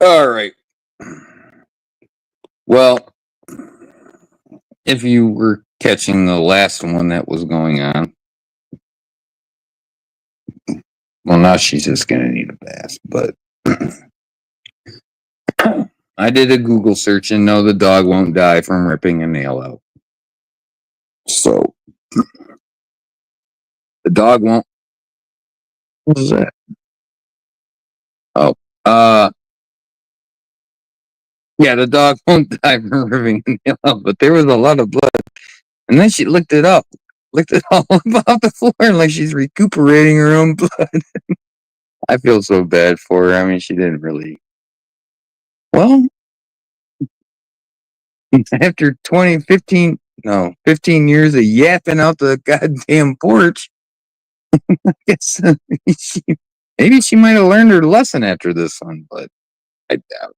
All right. Well, if you were catching the last one that was going on, well, now she's just going to need a bath. But I did a Google search and no, the dog won't die from ripping a nail out. So the dog won't. What was that? Oh, uh, yeah, the dog won't die from ripping a nail out, but there was a lot of blood. And then she licked it up, licked it all up off the floor like she's recuperating her own blood. I feel so bad for her. I mean, she didn't really. Well, after 20, 15, no, 15 years of yapping out the goddamn porch, I guess she, maybe she might have learned her lesson after this one, but I doubt.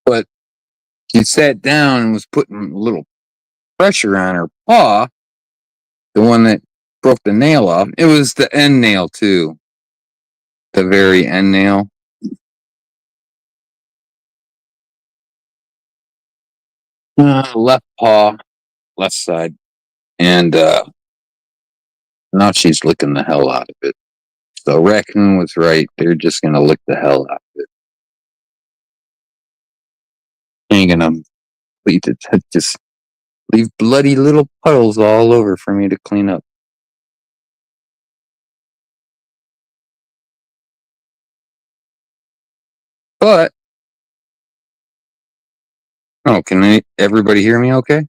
But she sat down and was putting a little pressure on her paw, the one that broke the nail off. It was the end nail, too. The very end nail. Left paw, left side. And now she's licking the hell out of it. So Raccoon was right. They're just going to lick the hell out of it. Ain't going to leave it. Just leave bloody little puddles all over for me to clean up. But, oh, can everybody hear me okay?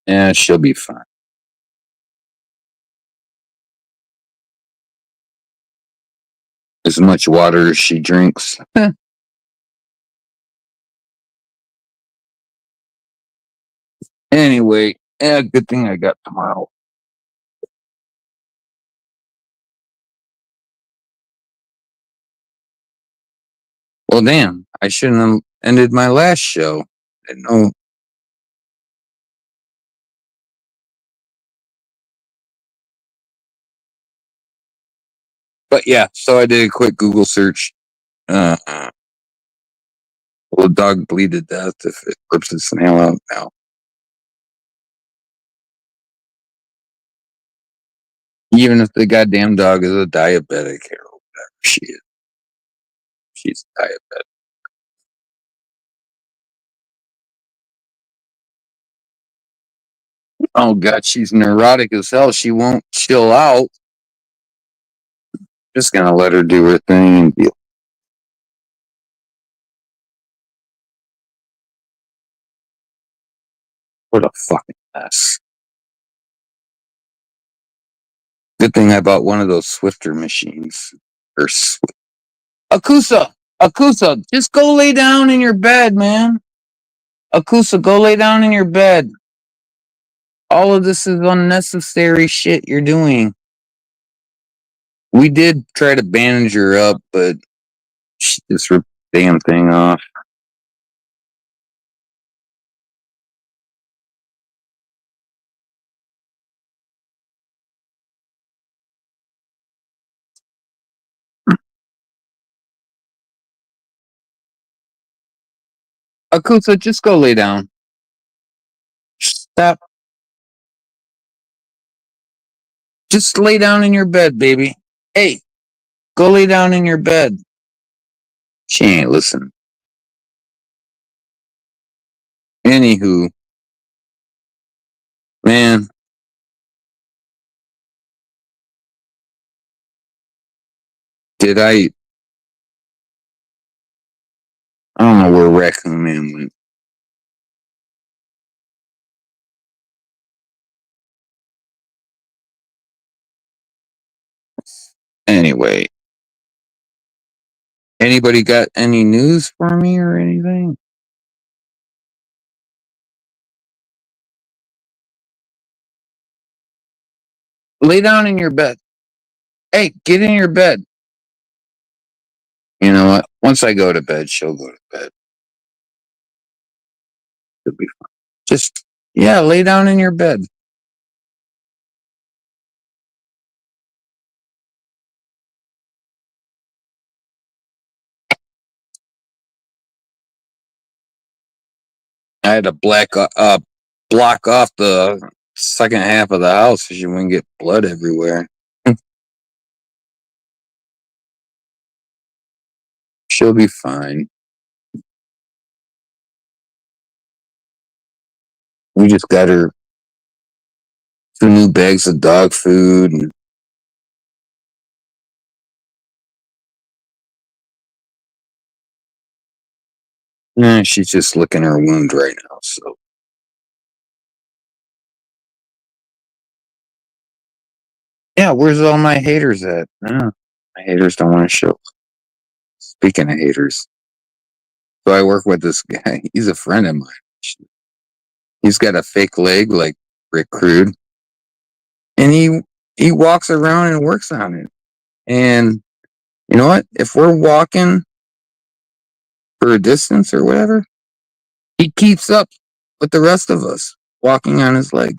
Yeah, she'll be fine. As much water as she drinks. Anyway, yeah, good thing I got tomorrow. Well, damn, I shouldn't have ended my last show. No. But yeah, so I did a quick Google search. Uh, will a dog bleed to death if it rips its nail out? No. Even if the goddamn dog is a diabetic or whatever she is. She's diabetic. Oh god, she's neurotic as hell. She won't chill out. Just gonna let her do her thing and deal. What a fucking mess. Good thing I bought one of those Swifter machines. Or Akusa, just go lay down in your bed, man. Akusa, go lay down in your bed. All of this is unnecessary shit you're doing. We did try to bandage her up, but she just ripped the damn thing off. Akusa, just go lay down. Stop. Just lay down in your bed, baby. Hey, go lay down in your bed. She ain't listening. Anywho, man, did I don't know where Raccoon Man went. Anyway, anybody got any news for me or anything? Lay down in your bed. Hey, get in your bed. You know what? Once I go to bed, she'll go to bed. It'll be fine. Just, yeah, lay down in your bed. I had to block off the second half of the house so you wouldn't get blood everywhere. She'll be fine. We just got her 2 new bags of dog food. And she's just licking her wound right now. So, yeah, where's all my haters at? My haters don't want to show. Speaking of haters, so I work with this guy. He's a friend of mine. He's got a fake leg like Rick Crude, and he walks around and works on it. And you know what? If we're walking for a distance or whatever, he keeps up with the rest of us walking on his leg,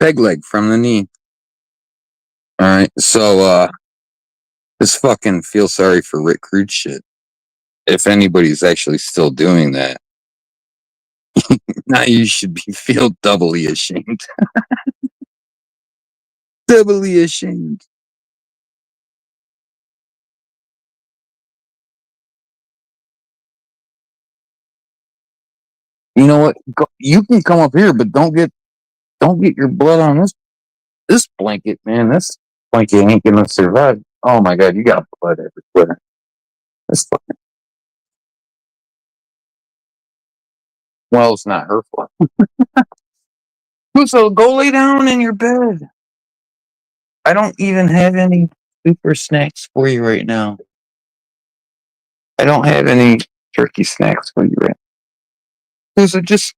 peg leg from the knee. All right, so just fucking feel sorry for Rick Crude shit. If anybody's actually still doing that, now you should feel doubly ashamed. Doubly ashamed. You know what? You can come up here, but don't get your blood on this blanket, man. This blanket ain't gonna survive. Oh my god, you got blood everywhere. This fucking. Well, it's not her fault. So go lay down in your bed. I don't even have any super snacks for you right now. I don't have any turkey snacks for you right now. Those are just.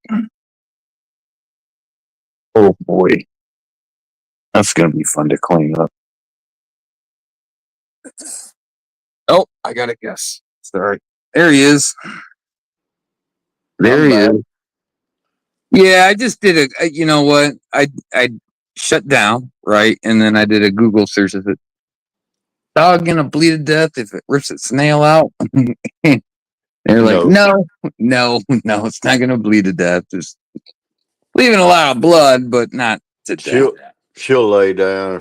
Oh boy. That's going to be fun to clean up. Oh, I got to guess. Sorry. There he is. There he is. Yeah, I just did you know what? I shut down, right? And then I did a Google search. Is it dog going to bleed to death if it rips its nail out? They're like, no, it's not going to bleed to death. Just leaving a lot of blood, but not to death. She'll lay down,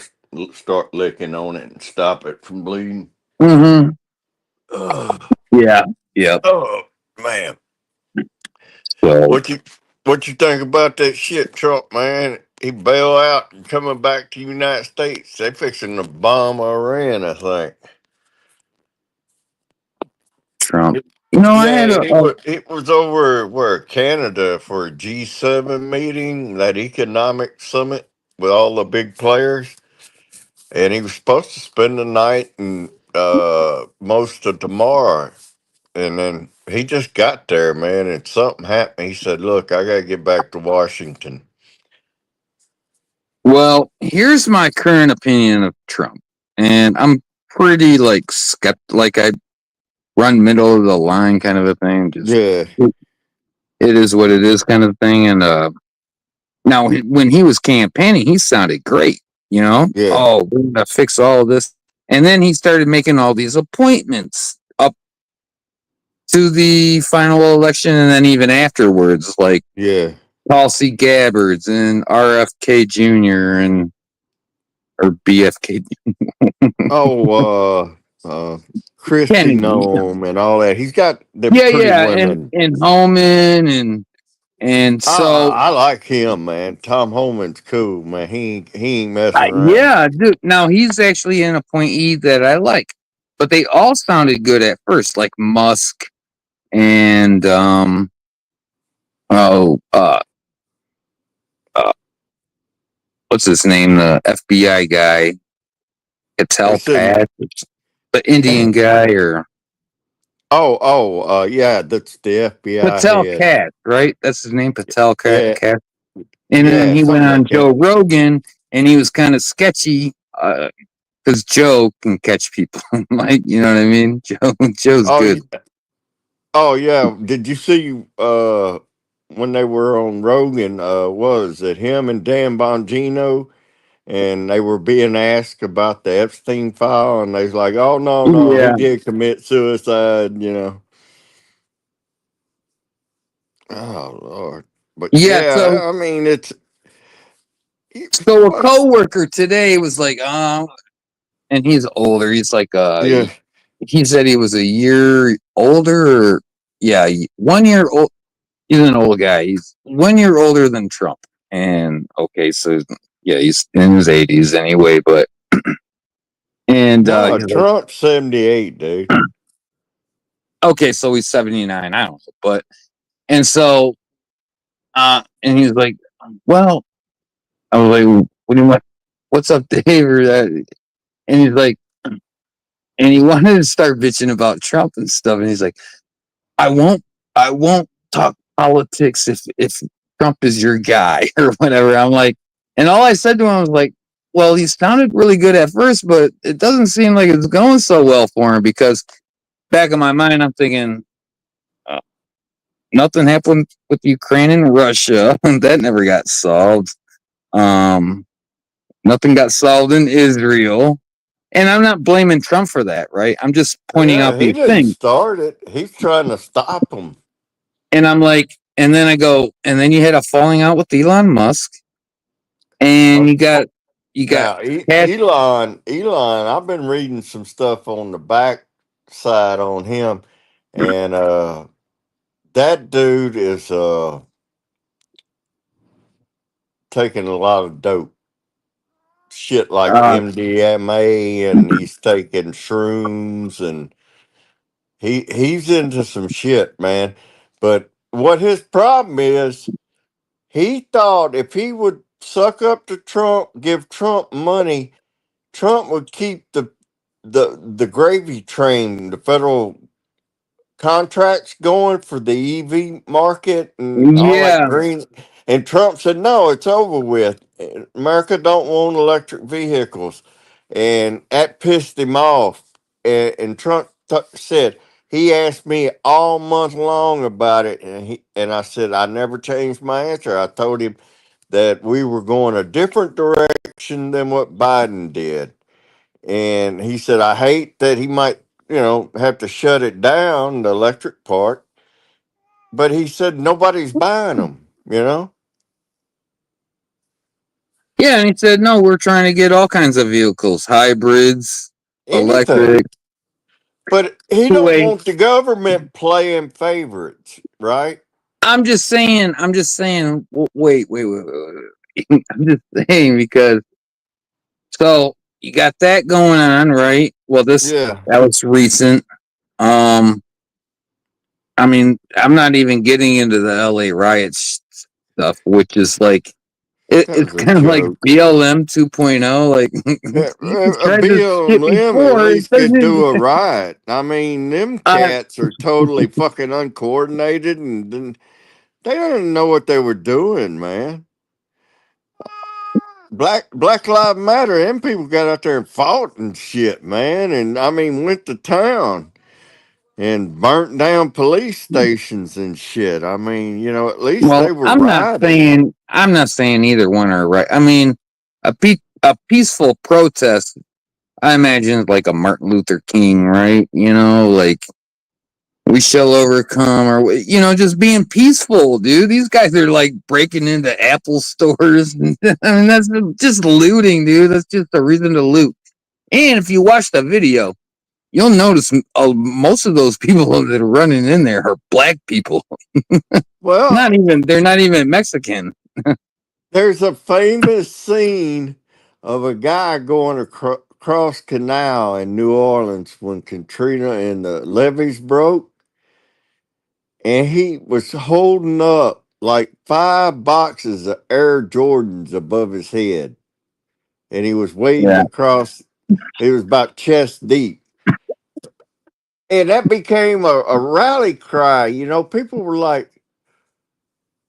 start licking on it, and stop it from bleeding. Mm-hmm. Yeah. Yep. Oh man. So, what you think about that shit, Trump, man? He bailed out and coming back to the United States. They fixing to bomb Iran, I think. Trump. You know, it was over where Canada for a G7 meeting, that economic summit with all the big players, and he was supposed to spend the night and most of tomorrow, and then he just got there, man, and something happened. He said, "Look, I gotta get back to Washington." Well, here's my current opinion of Trump, and I'm pretty like I run middle of the line kind of a thing. Just, Yeah, it is what it is kind of thing. And now when he was campaigning, he sounded great. You know, yeah. Oh, we're gonna fix all of this, and then he started making all these appointments up to the final election, and then even afterwards, like Yeah. Tulsi Gabbard and RFK Jr. or BFK. Christy Kennedy. Nome and all that. He's got the women. and Homan and so I like him, man. Tom Homan's cool, man. He ain't messing around. yeah, dude. Now he's actually an appointee that I like, but they all sounded good at first, like Musk and what's his name? The FBI guy, Patel Pat, the Indian guy, or yeah, that's the FBI. Patel Cat, right? That's his name, Patel Cat. Yeah. And then he went on Joe Rogan, and he was kind of sketchy. because Joe can catch people. Like, you know what I mean? Joe's Oh, good. oh yeah. Did you see when they were on Rogan? Was it him and Dan Bongino? And they were being asked about the Epstein file, and they was like, "Oh no, he Yeah, did commit suicide," you know. Oh Lord, but yeah. So, yeah, I mean, it's a what? coworker today was like, and he's older. He's like, Yeah, he said he was a year older. Or, yeah, 1 year old. He's an old guy. He's 1 year older than Trump. And okay, so yeah, he's in his 80s anyway. But and no, he's like, Trump's 78, dude. okay, so he's 79. I don't know, but and so and he's like, well, I was like, what do you want? What's up, Dave? Or that? And he's like, and he wanted to start bitching about Trump and stuff. And he's like, I won't, I won't talk politics if Trump is your guy or whatever. I'm like, and all I said to him was like, well, he sounded really good at first, but it doesn't seem like it's going so well for him because back in my mind, I'm thinking, uh, nothing happened with Ukraine and Russia. That never got solved. Um, Nothing got solved in Israel. And I'm not blaming Trump for that, right? I'm just pointing Yeah, out he these didn't things. start it. He's trying to stop them. And I'm like, and then I go, and then you had a falling out with Elon Musk, and you got Now, Pat. Elon, I've been reading some stuff on the back side on him, and that dude is taking a lot of dope shit like Uh, MDMA, and he's taking shrooms, and he's into some shit, man. But what his problem is, he thought if he would suck up to Trump, give Trump money, Trump would keep the gravy train, the federal contracts going for the EV market and all that yeah, green. And Trump said, "No, it's over with. America don't want electric vehicles," and that pissed him off. And Trump said he asked me all month long about it, and I said I never changed my answer. I told him that we were going a different direction than what Biden did. And he said, I hate that he might, have to shut it down, the electric part. But he said, nobody's buying them, yeah. And he said, no, we're trying to get all kinds of vehicles, hybrids, electric. anything. But he don't Wait, want the government playing favorites, right? I'm just saying. I'm just saying. Wait. I'm just saying because so you got that going on, right? Well, Yeah. that was recent. Um, I mean, I'm not even getting into the LA riots stuff, which is like That it's was a kind of like joke. BLM 2.0. Like Yeah, he's a tried this shit BLM at before. It least could do doesn't. a riot. I mean, them Uh, cats are totally fucking uncoordinated, and they don't know what they were doing, man. Black Lives Matter, them people got out there and fought and shit, man. And I mean, went to town and burnt down police stations and shit. I mean, at least well, they were riding. I'm not saying either one are right. I mean, a peaceful protest. I imagine like a Martin Luther King, right? Like we shall overcome, or just being peaceful, dude. These guys are like breaking into Apple stores. I mean, that's just looting, dude. That's just a reason to loot. And if you watch the video, you'll notice most of those people that are running in there are black people. Well, They're not even Mexican. there's a famous scene of a guy going across canal in New Orleans when Katrina and the levees broke, and he was holding up like 5 boxes of Air Jordans above his head, and he was wading Yeah. across. It was about chest deep, and that became a rally cry. People were like,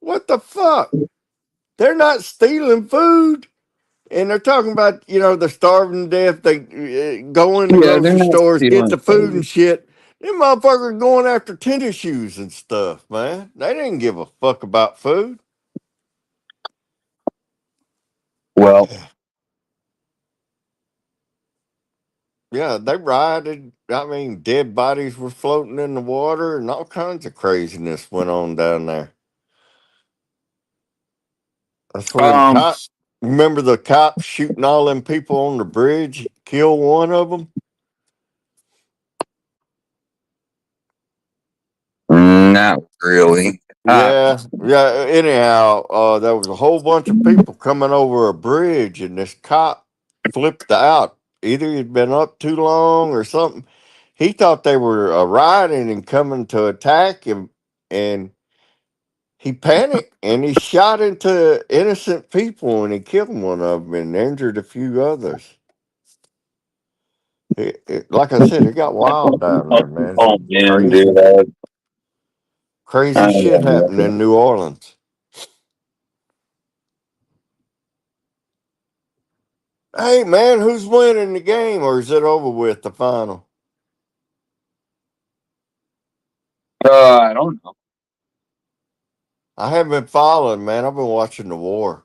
"What the fuck? They're not stealing food. And they're talking about, they're starving to death. They go in the Yeah, they're grocery not stores, get stealing the food and food. shit. Them motherfuckers going after tennis shoes and stuff, man. They didn't give a fuck about food. Well, Yeah, they rioted. I mean, dead bodies were floating in the water and all kinds of craziness went on down there. That's when them um, cops, remember the cops shooting all them people on the bridge, kill one of them? not really. Yeah, yeah. Anyhow, there was a whole bunch of people coming over a bridge, and this cop flipped out. Either he'd been up too long or something. He thought they were riding and coming to attack him, and he panicked and he shot into innocent people, and he killed one of them and injured a few others. Like I said, it got wild down there, man. Oh man, Crazy, dude, crazy I shit don't happened know. in New Orleans. Hey man, who's winning the game, or is it over with the final? I don't know. I haven't been following, man. I've been watching the war.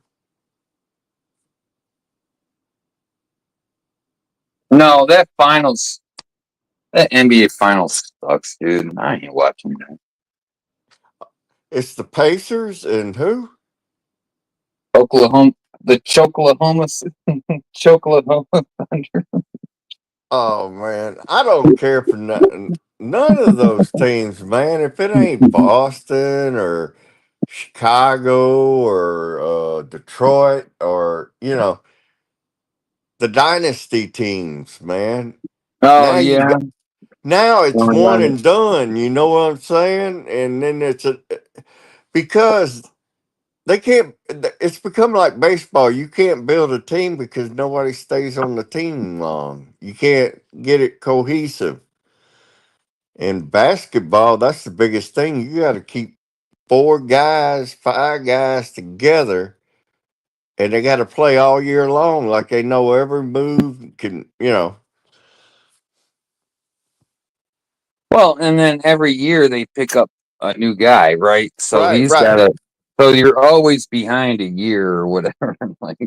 No, that NBA finals sucks, dude. I ain't watching that. It's the Pacers and who? Oklahoma, the Choklahoma, Choklahoma Thunder. Oh man, I don't care for nothing. None of those teams, man. If it ain't Boston or Chicago or Detroit or the dynasty teams, man. Oh Now you yeah, got now it's going one on it. and done. You know what I'm saying? And then because they can't. It's become like baseball. You can't build a team because nobody stays on the team long. You can't get it cohesive. In basketball, that's the biggest thing. You got to keep four guys, five guys together, and they got to play all year long, like they know every move. Well, and then every year they pick up a new guy, right? So Right, he's right. got to. So you're always behind a year or whatever. Like,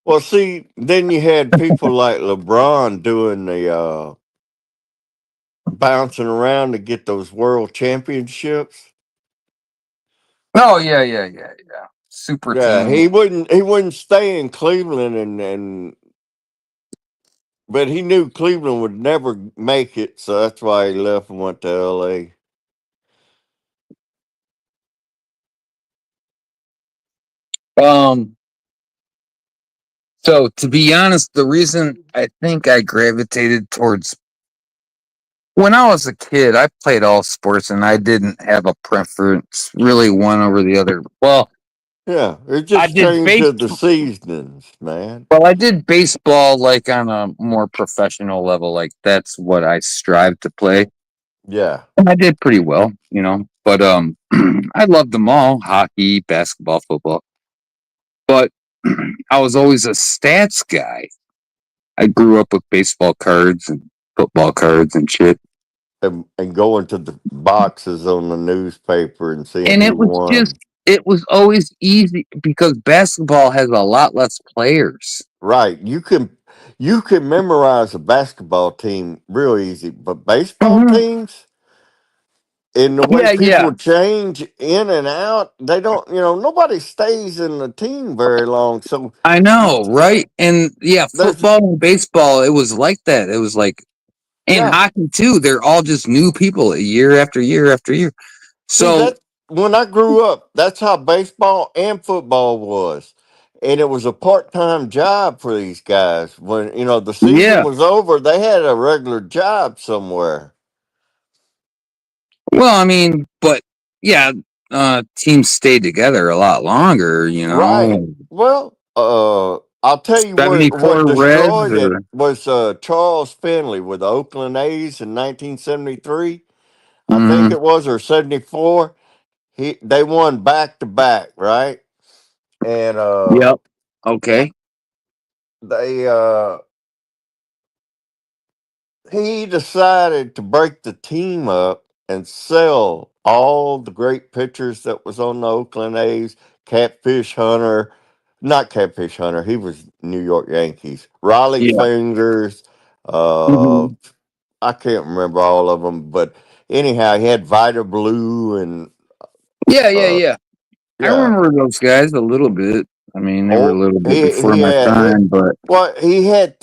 Well, see, then you had people like LeBron doing the bouncing around to get those world championships. oh yeah. Super Yeah, team. he wouldn't stay in Cleveland but he knew Cleveland would never make it, so that's why he left and went to LA. Um. So to be honest, the reason I think I gravitated towards when I was a kid, I played all sports and I didn't have a preference really one over the other. Well, Yeah, it I just did changed base to the seasons, man. well, I did baseball like on a more professional level. Like that's what I strive to play. Yeah. And I did pretty well, you know. But I loved them all, hockey, basketball, football. But I was always a stats guy. I grew up with baseball cards and football cards and shit. And going to the boxes on the newspaper and seeing And who won. it was always easy because basketball has a lot less players. Right. You can memorize a basketball team real easy, but baseball Mhm. teams and the way Yeah. people change in and out, they don't, nobody stays in the team very long. So I know, right? And yeah, there's football and baseball, it was like that. It was like, and yeah. hockey too. They're all just new people year after year after year. See So that when I grew up, that's how baseball and football was. And it was a part-time job for these guys. When, the season yeah, was over, they had a regular job somewhere. well, I mean, but yeah, teams stayed together a lot longer. You Right. know, Well, I'll tell you what 74 Reds destroyed it or was Charles Finley with the Oakland A's in 1973. I think mm, it was, or 74. They won back to back, right? And yep, okay, they he decided to break the team up and sell all the great pitchers that was on the Oakland A's. Catfish Hunter, not Catfish Hunter. He was New York Yankees. Raleigh Yeah. Fingers. Uh, Hmm. I can't remember all of them, but anyhow, he had Vita Blue and Yeah, yeah, uh, yeah. I yeah. remember those guys a little bit. I mean, they were a Oh, little bit he before my had time, but well, he had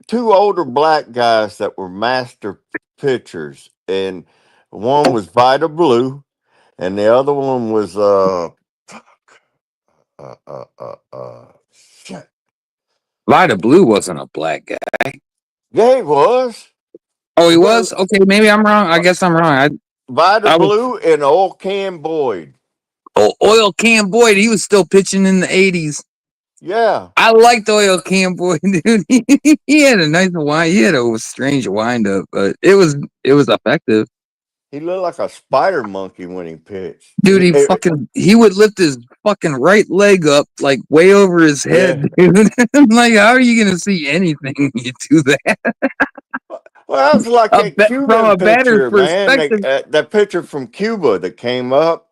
two older black guys that were master pitchers, and one was Vita Blue, and the other one was uh uh uh, uh shit. Vida Blue wasn't a black guy. Yeah, he was, Oh, he but was? Okay, maybe I'm wrong. I guess I'm wrong. Vita I was Blue and Old Can Boyd. Oil Can Boyd. He was still pitching in the '80s. Yeah, I liked Oil Can Boyd, dude. He had a nice wind. He had a strange wind up, but it was effective. he looked like a spider monkey when he pitched. Dude, he would lift his fucking right leg up like way over his Yeah. head, dude. I'm like, how are you gonna see anything when you do that? Well, that was like that From Cuban a batter's pitcher, man. perspective. That pitcher from Cuba that came up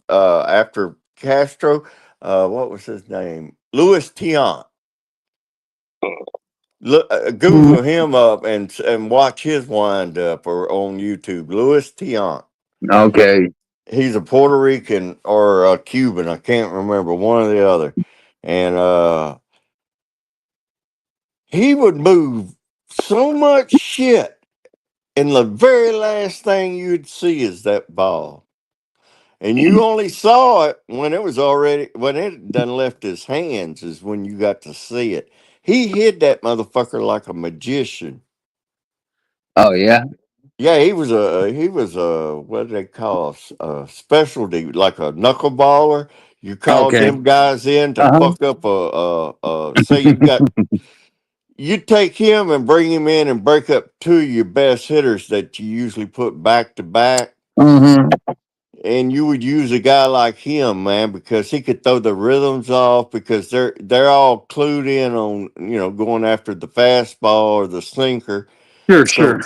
after Castro. What was his name? Louis Tiant. Look, Mhm. Google him up and watch his wind up or on YouTube. Louis Tiant. Okay. He's a Puerto Rican or a Cuban. I can't remember one or the other. And he would move so much shit, and the very last thing you'd see is that ball. And you only saw it when it was already when it done left his hands is when you got to see it. He hid that motherfucker like a magician. Oh yeah. Yeah, he was a what do they call a specialty like a knuckleballer. You called Okay. them guys in to Uh-huh. fuck up say you take him and bring him in and break up two of your best hitters that you usually put back to back. Hmm. And you would use a guy like him, man, because he could throw the rhythms off because they're all clued in on going after the fastball or the sinker. Sure, So sure.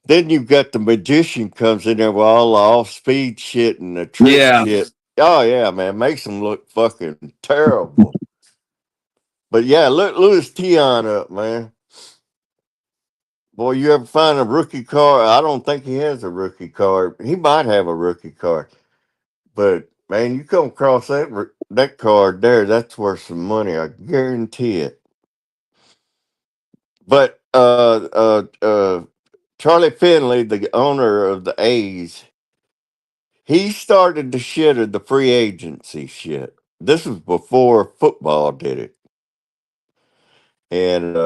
then you've got the magician comes in there with all the off speed shit and the trick Yeah. shit. Oh yeah, man, makes them look fucking terrible. But yeah, look Louis Tion up, man. Boy, you ever find a rookie card? I don't think he has a rookie card. He might have a rookie card. But man, you come across that card there, that's worth some money. I guarantee it. But Charlie Finley, the owner of the A's, he started the shit of the free agency shit. This was before football did it, and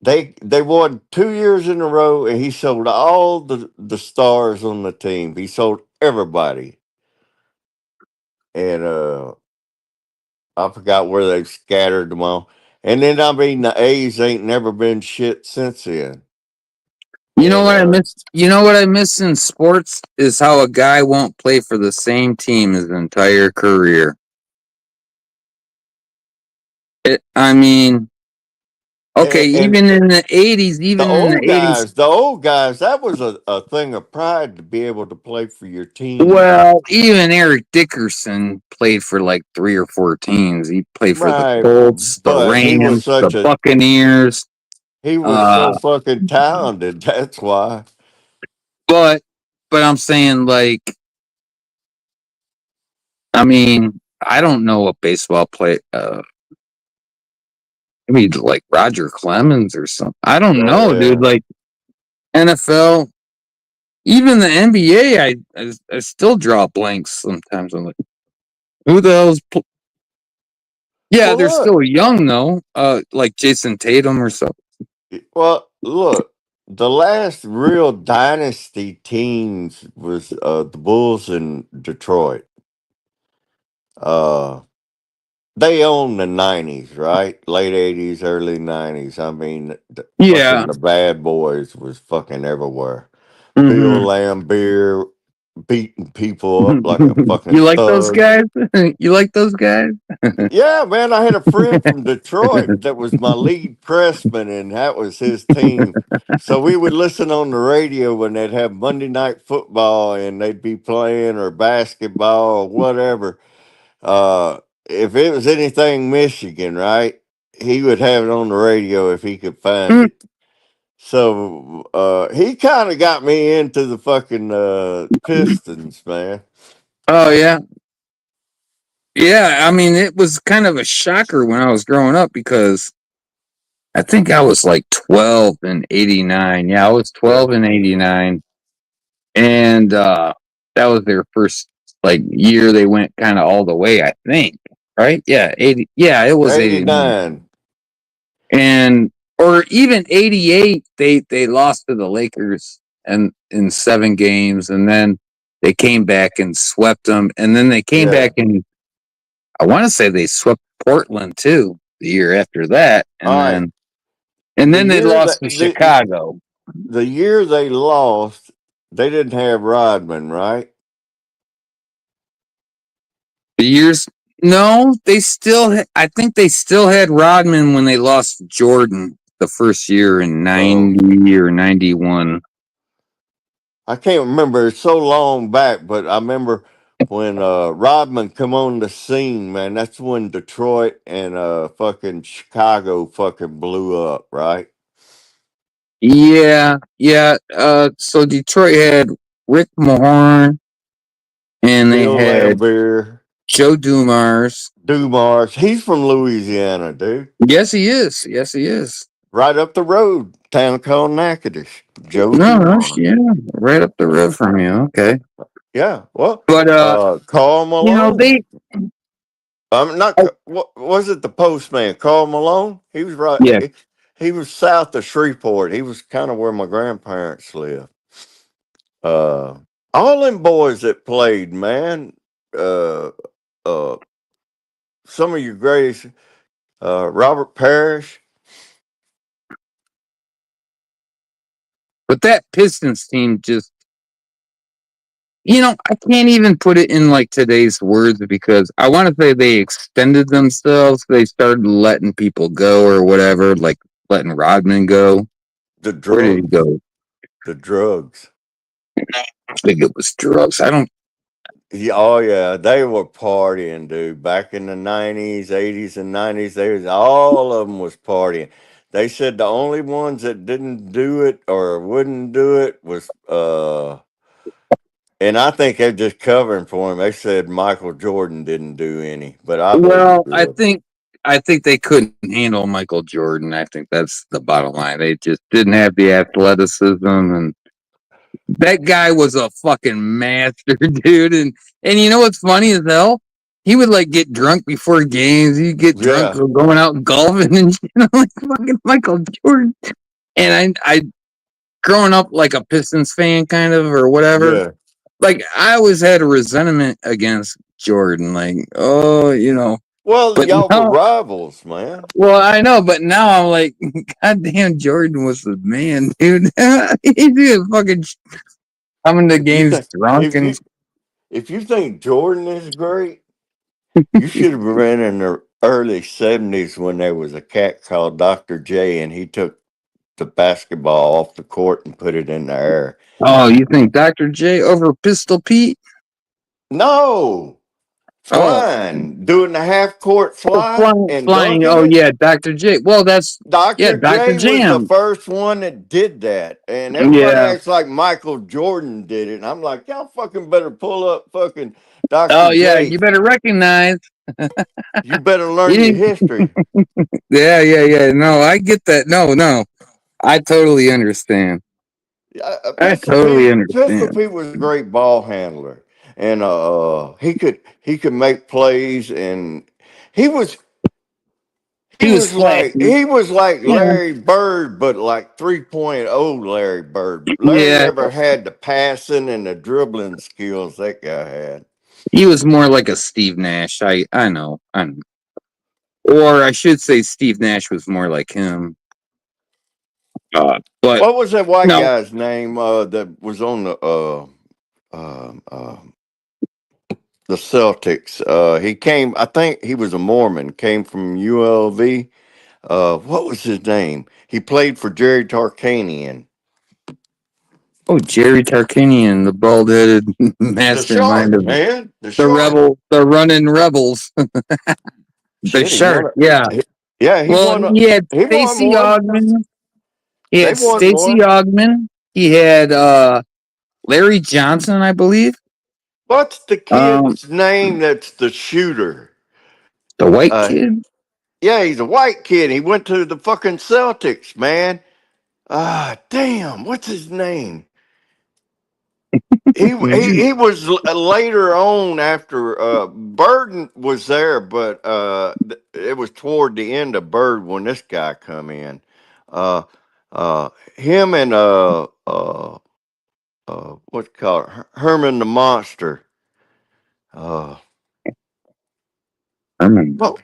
they won 2 years in a row, and he sold all the stars on the team. He sold everybody, and I forgot where they scattered them all. And then I mean the A's ain't never been shit since then. You know And what I miss? You know what I miss in sports is how a guy won't play for the same team his entire career. I mean, okay, and even in the '80s, the old guys, that was a thing of pride to be able to play for your team. well, even Eric Dickerson played for like 3 or 4 teams. He played for the Right. Colts, the But Rams, the Buccaneers. he was so Uh, fucking talented. That's why. but I'm saying like, I mean, I don't know a baseball play. Maybe like Roger Clemens or something. I don't Oh know, dude. yeah. Like NFL, even the NBA, I still draw blanks sometimes. I'm like, who the hell's? Yeah, Well they're look. still young though. Like Jason Tatum or something. Well look. The last real dynasty teams was the Bulls in Detroit. Uh They own the '90s, right? Late '80s, early '90s. I mean, Yeah. fucking the Bad Boys was fucking everywhere. Bill Hmm. Lambier, beating people up like a fucking You like those thug. guys? You like those guys? Yeah, man, I had a friend from Detroit that was my lead pressman, and that was his team. So we would listen on the radio when they'd have Monday night football and they'd be playing or basketball or whatever. If it was anything Michigan, right, he would have it on the radio if he could find Hmm. it. So he kind of got me into the fucking Pistons, man. Oh yeah. Yeah, I mean it was kind of a shocker when I was growing up because I think I was like 12 in 89. Yeah, I was Yeah. 12 in 89. And that was their first like year they went kind of all the way, I think. Right? Yeah, 80. Yeah, it was 89. 89. And or even 88 they lost to the Lakers and in 7 games, and then they came back and swept them, and then they came Yeah. back and I want to say they swept Portland too the year after that, All and right. then they lost to Chicago. The year they lost, they didn't have Rodman, right? The years, no, they still. I think they still had Rodman when they lost Jordan the first year in Oh, 90 or 91. I can't remember. It's so long back, but I remember when Rodman come on the scene, man. That's when Detroit and fucking Chicago fucking blew up, right? Yeah, yeah. So Detroit had Rick Mahorn, and they Bill had Laimbeer, Joe Dumars. Dumars. He's from Louisiana, dude. Yes, he is. Yes, he is. Right up the road, town called Natchitoches. Joe No, no, Dumars. yeah, right up the road from you. Okay, Yeah. Well, but Carl you know, Malone. they. I'm not. What was it? The postman, Carl Malone. He was right. Yeah, He was south of Shreveport. He was kind of where my grandparents lived. Uh, all them boys that played, man. Uh, uh, some of your greatest. Robert Parrish. but that Pistons team just. You know, I can't even put it in like today's words because I want to say they extended themselves. They started letting people go or whatever, like letting Rodman go. The Where did he drugs. go? The drugs. I think it was drugs. I don't. Yeah, oh yeah, they were partying, dude. Back in the 90s, 80s, and 90s, they was all of them was partying. They said the only ones that didn't do it or wouldn't do it was and I think they're just covering for him. They said Michael Jordan didn't do any, but I believe he Well, did. I think they couldn't handle Michael Jordan. I think that's the bottom line. They just didn't have the athleticism, and that guy was a fucking master, dude. And you know what's funny as hell? He would like get drunk before games. He'd get drunk Yeah, for going out golfing and shit. I'm like fucking Michael Jordan. And I growing up like a Pistons fan, kind of or whatever. yeah. Like I always had a resentment against Jordan. Like, oh, you know. Well, But y'all were now, rivals, man. well, I know, but now I'm like, goddamn, Jordan was the man, dude. He's fucking coming to If you games think drunk if and you if you think Jordan is great, you should have been in the early 70s when there was a cat called Dr. J and he took the basketball off the court and put it in the air. oh, you think Dr. J over Pistol Pete? No, Oh, flying, doing the half court oh, fly flying, and flying. dunking Oh it. yeah, Dr. J. Well, that's yeah, Dr. Dr. J was the Jam. first one that did that. And everybody Yeah. acts like Michael Jordan did it. And I'm like, y'all fucking better pull up fucking Dr. Oh yeah, J. you better recognize. You better learn your You- history. yeah, yeah, yeah. No, I get that. No, no, I totally understand. I totally Pistol understand. Pete was a great ball handler. And he could make plays and he was He was flashy. he was like Yeah. Larry Bird, but like 3.0 Larry Bird. Larry Yeah, never had the passing and the dribbling skills that guy had. he was more like a Steve Nash. I know. I know. Or I should say Steve Nash was more like him. But What was that white no, guy's name that was on the um, um, the Celtics. He came. I think he was a Mormon. Came from ULV. What was his name? He played for Jerry Tarkanian. Oh, Jerry Tarkanian, the bald-headed The mastermind Shark, of man. The the Shark. rebel, the running rebels, the Shit, he shark. won it. Yeah. Yeah, he Well, won. he had He won Stacey one. Ogman. He They had won Stacey one. Ogman. He had Larry Johnson, I believe. What's the Um, kid's name? That's the shooter. the white Uh, kid. yeah, he's a white kid. He went to the fucking Celtics, man. Ah, damn. What's his name? He was later on after Bird was there, but it was toward the end of Bird when this guy come in. Uh, him and what's it called Herman the Monster. Uh, I mean, well,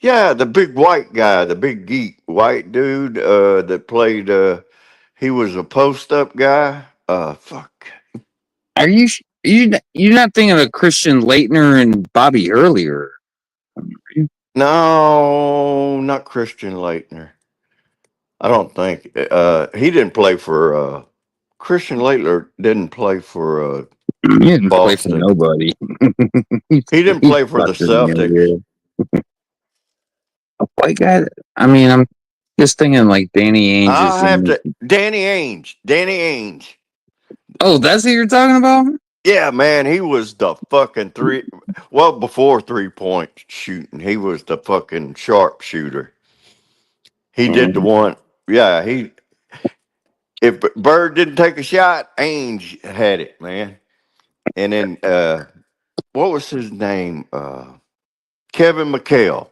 yeah, the big white guy, the big geek white dude that played. He was a post up guy. Fuck. are you're not thinking of Christian Leitner and Bobby earlier? No, not Christian Leitner. I don't think he didn't play for Christian Leitner didn't play for He didn't play for Boston. nobody. He didn't He play for the sucked in the Celtics. year. A white guy. I mean, I'm just thinking like Danny Ainge is. I have to Danny Ainge. Danny Ainge. Oh, that's what you're talking about? Yeah, man, he was the fucking before 3 point shooting. He was the fucking sharpshooter. He did the Mhm. one. Yeah, if Bird didn't take a shot, Ainge had it, man. And then what was his name? Kevin McHale.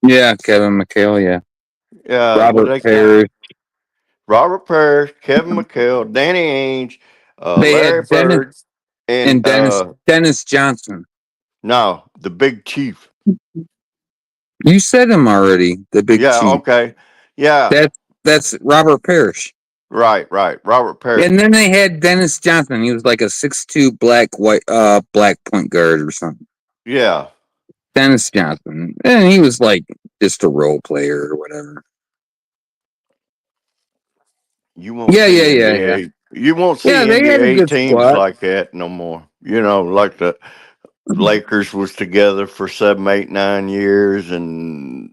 Yeah, Kevin McHale. Yeah, What do Robert they call him? Parrish. Robert Parrish, Kevin McHale, Danny Ainge, They Larry had Dennis Bird, and and Dennis Johnson. no, the Big Chief. You said him already. The Big Yeah, Chief. okay. Yeah, That's Robert Parrish. right. Robert Parrish. And then they had Dennis Johnson. He was like a 6'2" black point guard or something. Yeah. Dennis Johnson. And he was like just a role player or whatever. You won't Yeah, see yeah, yeah, yeah. NBA. You won't Yeah, see they had a NBA good teams squad. like that no more. You know, like the Lakers was together for 7, 8, 9 years, and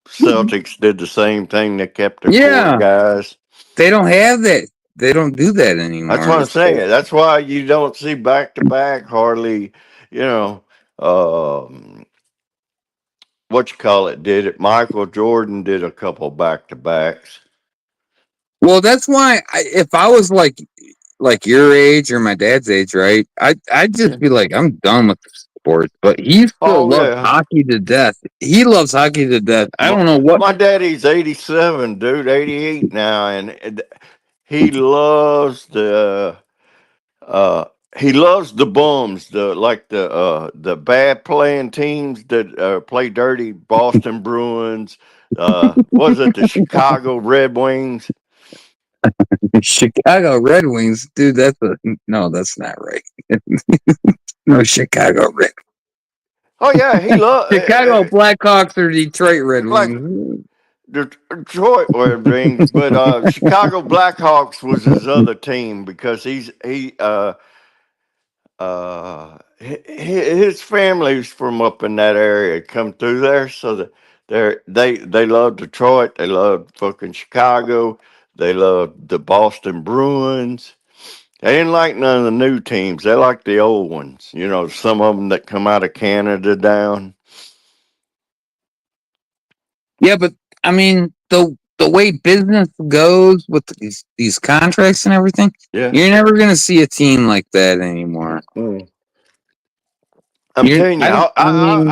Celtics did the same thing. They kept their core Yeah, guys. they don't have that. They don't do that That's anymore. what I'm saying. That's why you don't see back to back hardly. You know, um, what you call it? Did it? Michael Jordan did a couple back to backs. Well, that's why if I was like your age or my dad's age, right? I'd just be like, I'm done with sports. But he still Oh loves yeah. hockey to death. He loves hockey to death. I don't know what. My daddy's 87, dude, 88 now, and he loves uh he loves the bums, the bad playing teams that play dirty. Boston Bruins, was it the Chicago Red Wings? Chicago Red Wings, dude. No, that's not right. No, Chicago Red. Oh yeah, he Chicago loved Blackhawks or Detroit Red like Wings. the Detroit Red Wings, but Chicago Blackhawks was his other team because his family's from up in that area, come through there, so that they love Detroit, they love fucking Chicago, they love the Boston Bruins. They didn't like none of the new teams. They like the old ones. You know, some of them that come out of Canada down. Yeah, but I mean the way business goes with these contracts and everything, Yeah. you're never gonna see a team like that anymore. Mm. I'm telling you, I don't. I mean,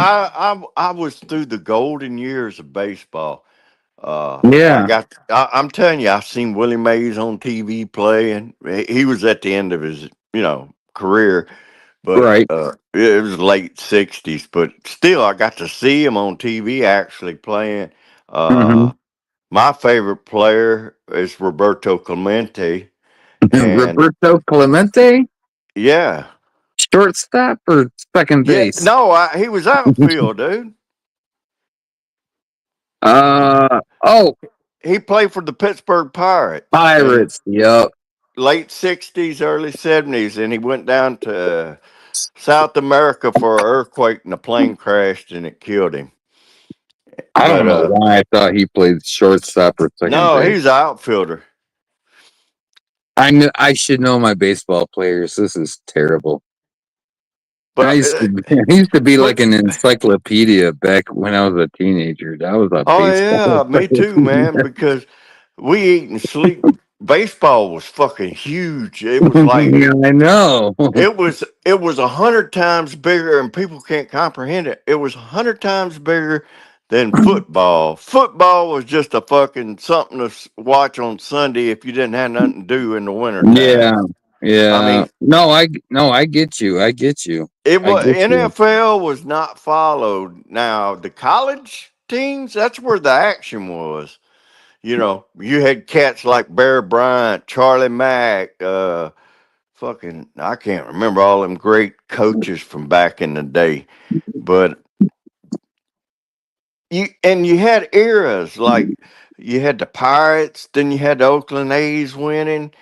I was through the golden years of baseball. yeah, I'm telling you, I've seen Willie Mays on TV playing. He was at the end of his, career, but right. it was late 60s. But still, I got to see him on TV actually playing. Mm-hmm. My favorite player is Roberto Clemente, and Roberto Clemente. Yeah. Shortstop or second Yeah. base? No, he was outfield, dude. Oh, He played for the Pittsburgh Pirates in Pirates. Yup. late 60s, early 70s, and he went down to South America for an earthquake and a plane crashed and it killed him. I don't But know why I thought he played shortstop or second no, base. he's an outfielder. I should know my baseball players. This is terrible. I But used to be but like an encyclopedia back when I was a teenager. That was a oh baseball. yeah, me too, man, because we eat and sleep. Baseball was fucking huge. It was like Yeah, I know. it was 100 times bigger, and people can't comprehend it. It was 100 times bigger than football. Football was just a fucking something to watch on Sunday if you didn't have nothing to do in the wintertime. Yeah, I yeah. mean, No, I get you. I get you. it I was get you. NFL was not followed. Now the college teams, that's where the action was. You know, you had cats like Bear Bryant, Charlie Mack, fucking I can't remember all them great coaches from back in the day, but you had eras like you had the Pirates, then you had the Oakland A's winning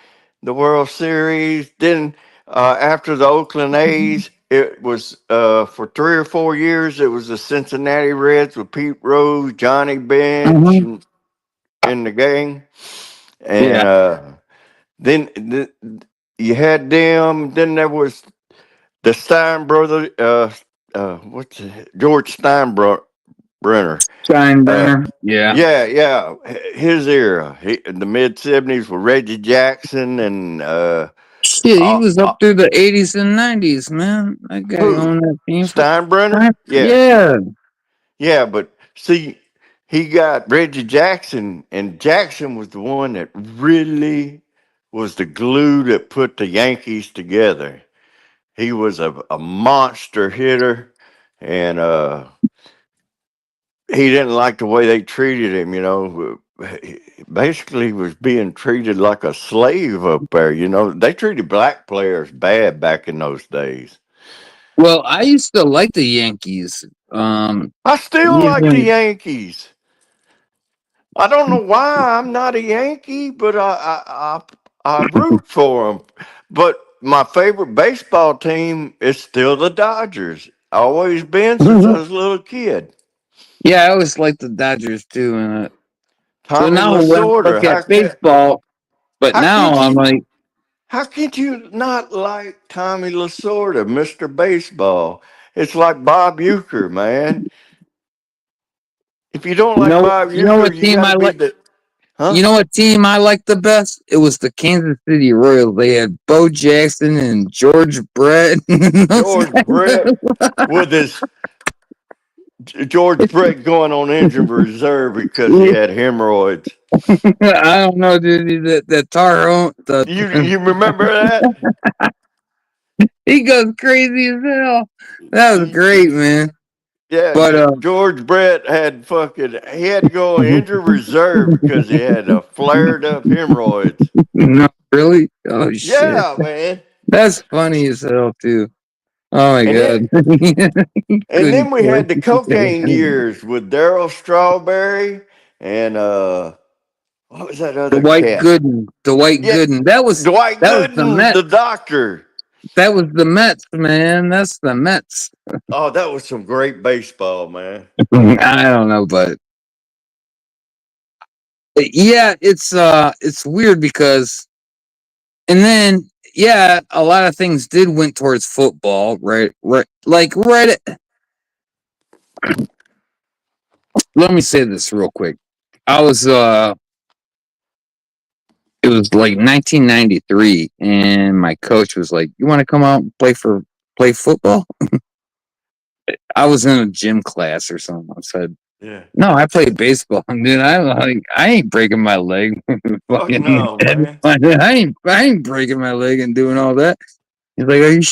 the World Series. Then after the Oakland A's, it was for 3 or 4 years. It was the Cincinnati Reds with Pete Rose, Johnny Bench, Mhm. and the gang, and Yeah, then you had them. Then there was the Stein brother. What's it? George Steinbrenner. Uh, Steinbrenner. Yeah. yeah, yeah, his era, the mid '70s with Reggie Jackson and Shit, he uh, was up uh, through the 80s and 90s, man. That guy who owned that team for. Steinbrenner. Yeah, Yeah. yeah, but see, he got Reggie Jackson, and Jackson was the one that really was the glue that put the Yankees together. He was a monster hitter, and he didn't like the way they treated him. Basically, he was being treated like a slave up there. They treated black players bad back in those days. Well, I used to like the Yankees. I still like the Even Yankees. I don't know why I'm not a Yankee, but I root for them. But my favorite baseball team is still the Dodgers. Always been since I was a little kid. yeah, I always liked the Dodgers too. And so Tommy now when I Lasorda. look at baseball, but How now can't I'm you like, how can't you not like Tommy Lasorda, Mr. Baseball? It's like Bob Euchre, man. If you don't like Bob you know Euchre, what you team got to I be like? the huh? You know what team I liked the best? It was the Kansas City Royals. They had Bo Jackson and George Brett. Those George Brett with his George Brett going on injured reserve because he guys. had hemorrhoids. I don't know, dude. That Taro, You remember that? he goes crazy as hell. That was great, man. Yeah, But George Brett he had to go on injured reserve because he had a flared up hemorrhoids. no, really? Oh shit, Yeah, man. that's funny as hell too. Oh my And god, then he and couldn't then we carry had the cocaine years with Daryl Strawberry and what was that the other White cat? Gooden, the White Yeah, Gooden. Dwight That was the Gooden, Mets. the doctor. That was the Mets, man. That's the Mets. Oh, that was some great baseball, man. I don't know, but yeah, it's weird because and then yeah, a lot of things did went towards football, right? Right, like right. Let me say this real quick. I was it was like 1993, and my coach was like, "You want to come out and play football?" I was in a gym class or something. I said, Yeah. "No, I play baseball, dude. I ain't breaking my leg. Fuck Fucking, no, man. I ain't breaking my leg and doing all that." He's like, "Are you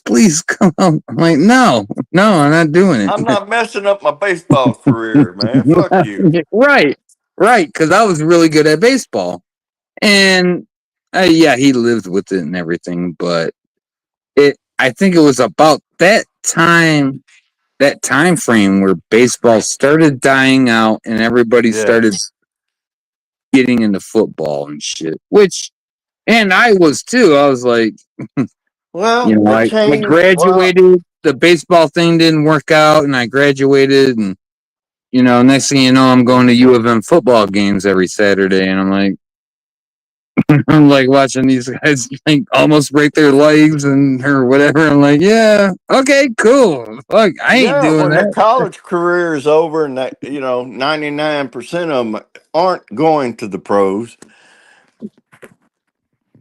please come out?" I'm like, "No, I'm not doing I'm it." not messing up my baseball career, man. Fuck you. Right, right, because I was really good at baseball, and Yeah, he lived with it and everything, but I think it was about that time frame where baseball started dying out and everybody started getting into football and shit. And I was too. I was like, Well, the I change. Well, graduated. The baseball thing didn't work out, and I graduated, and next thing you know, I'm going to U of M football games every Saturday, and I'm like, I'm like watching these guys like almost break their legs and or whatever. I'm like, yeah, okay, cool. Fuck, I ain't yeah, doing when the that. college career is over and that 99% of them aren't going to the pros,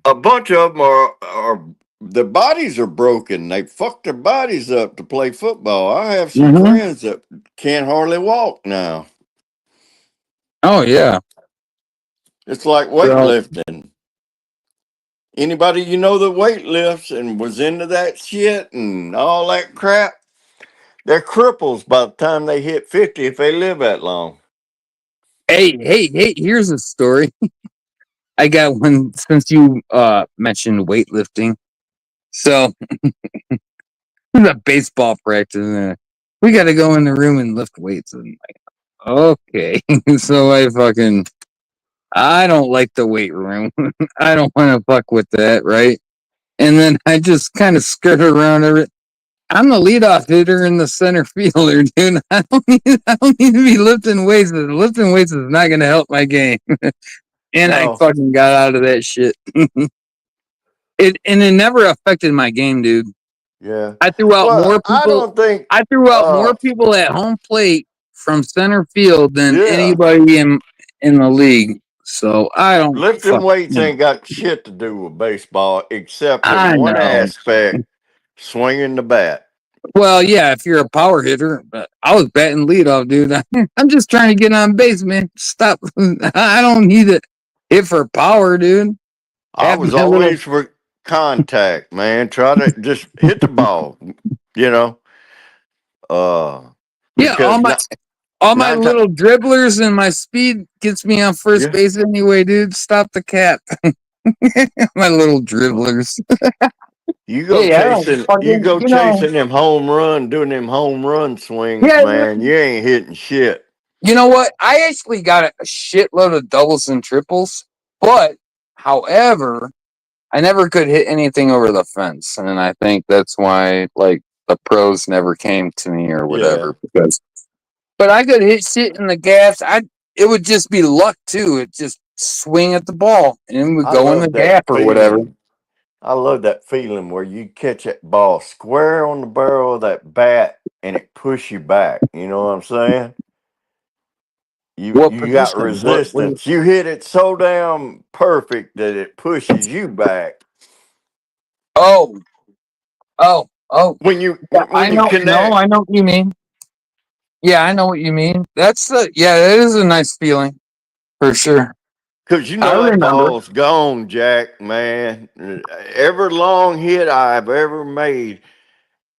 a bunch of them are their bodies are broken. They fuck their bodies up to play football. I have some Mm-hmm. friends that can't hardly walk now. Oh yeah. It's like So weightlifting. Anybody you know that weight lifts and was into that shit and all that crap, they're cripples by the time they hit 50 if they live that long. hey, here's a story. I got one since you mentioned weightlifting. So the baseball practice. We got to go in the room and lift weights. And I'm like, okay. So I don't like the weight room. I don't want to fuck with that, right? And then I just kind of skirt around it. I'm the leadoff hitter in the center fielder, dude. I don't need to be lifting weights. Lifting weights is not going to help my game. And I No, fucking got out of that shit. It never affected my game, dude. yeah. I threw out Well, more I people. don't think, I threw out more people at home plate from center field than yeah, anybody in the league. So I don't lifting fuck. weights ain't got shit to do with baseball except in I one know. aspect swinging the bat. Well, yeah, if you're a power hitter, but I was batting leadoff, dude. I'm just trying to get on base, man. Stop. I don't need it. Hit for power, dude. I Have was my little. always for contact, man. Try to just hit the ball, you know, uh, Yeah, because all my nine times, little dribblers and my speed gets me on first yeah. base anyway, dude. Stop the cap. My little dribblers. Hey, I don't You fucking, go chasing them home run, doing them home run swings, yeah, man. You ain't hitting shit. you know what? I actually got a shitload of doubles and triples, but however, I never could hit anything over the fence, and I think that's why like the pros never came to me or Yeah, whatever. But I could hit shit in the gaps. It would just be luck too. It just swing at the ball and it would I go in the love that gap or whatever. feeling. I love that feeling where you catch that ball square on the barrel of that bat and it push you back. You know what I'm saying? What You got position? What resistance. You hit it so damn perfect that it pushes you back. oh, oh. Yeah, I When you know. No, connect, I know what you mean. Yeah, I know what you mean. That is a nice feeling for sure. because you I know that remember. ball's gone, Jack, man. Every long hit I've ever made,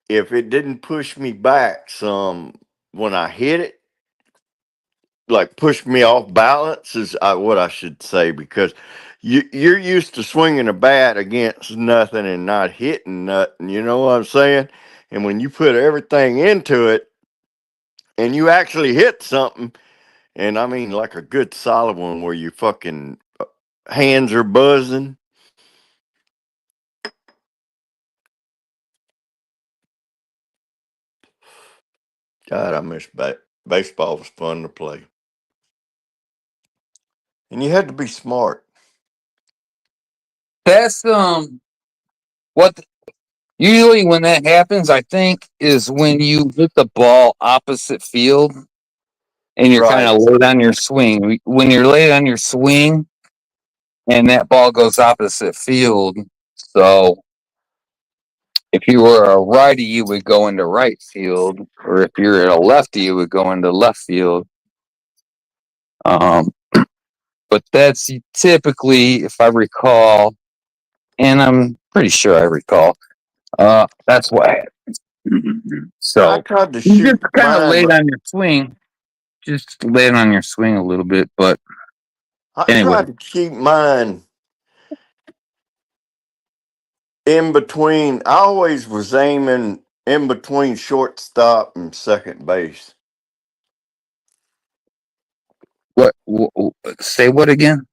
if it didn't push me back some when I hit it, like push me off balance is what I should say, because you're used to swinging a bat against nothing and not hitting nothing. You know what I'm saying? And when you put everything into it and you actually hit something, and I mean like a good solid one where you fucking hands are buzzing. God, I miss baseball. Was fun to play, and you had to be smart. That's what usually when that happens, I think, is when you hit the ball opposite field and you're kind Right. of late on your swing. When you're late on your swing and that ball goes opposite field, so if you were a righty, you would go into right field, or if you're a lefty, you would go into left field. Um, but that's typically, if I recall, and I'm pretty sure I recall, that's what happens. I So tried to you just shoot kind of mine, laid but on your swing, just laid on your swing a little bit. But I anyway, tried to keep mine in between. I always was aiming in between shortstop and second base. What? Say what again?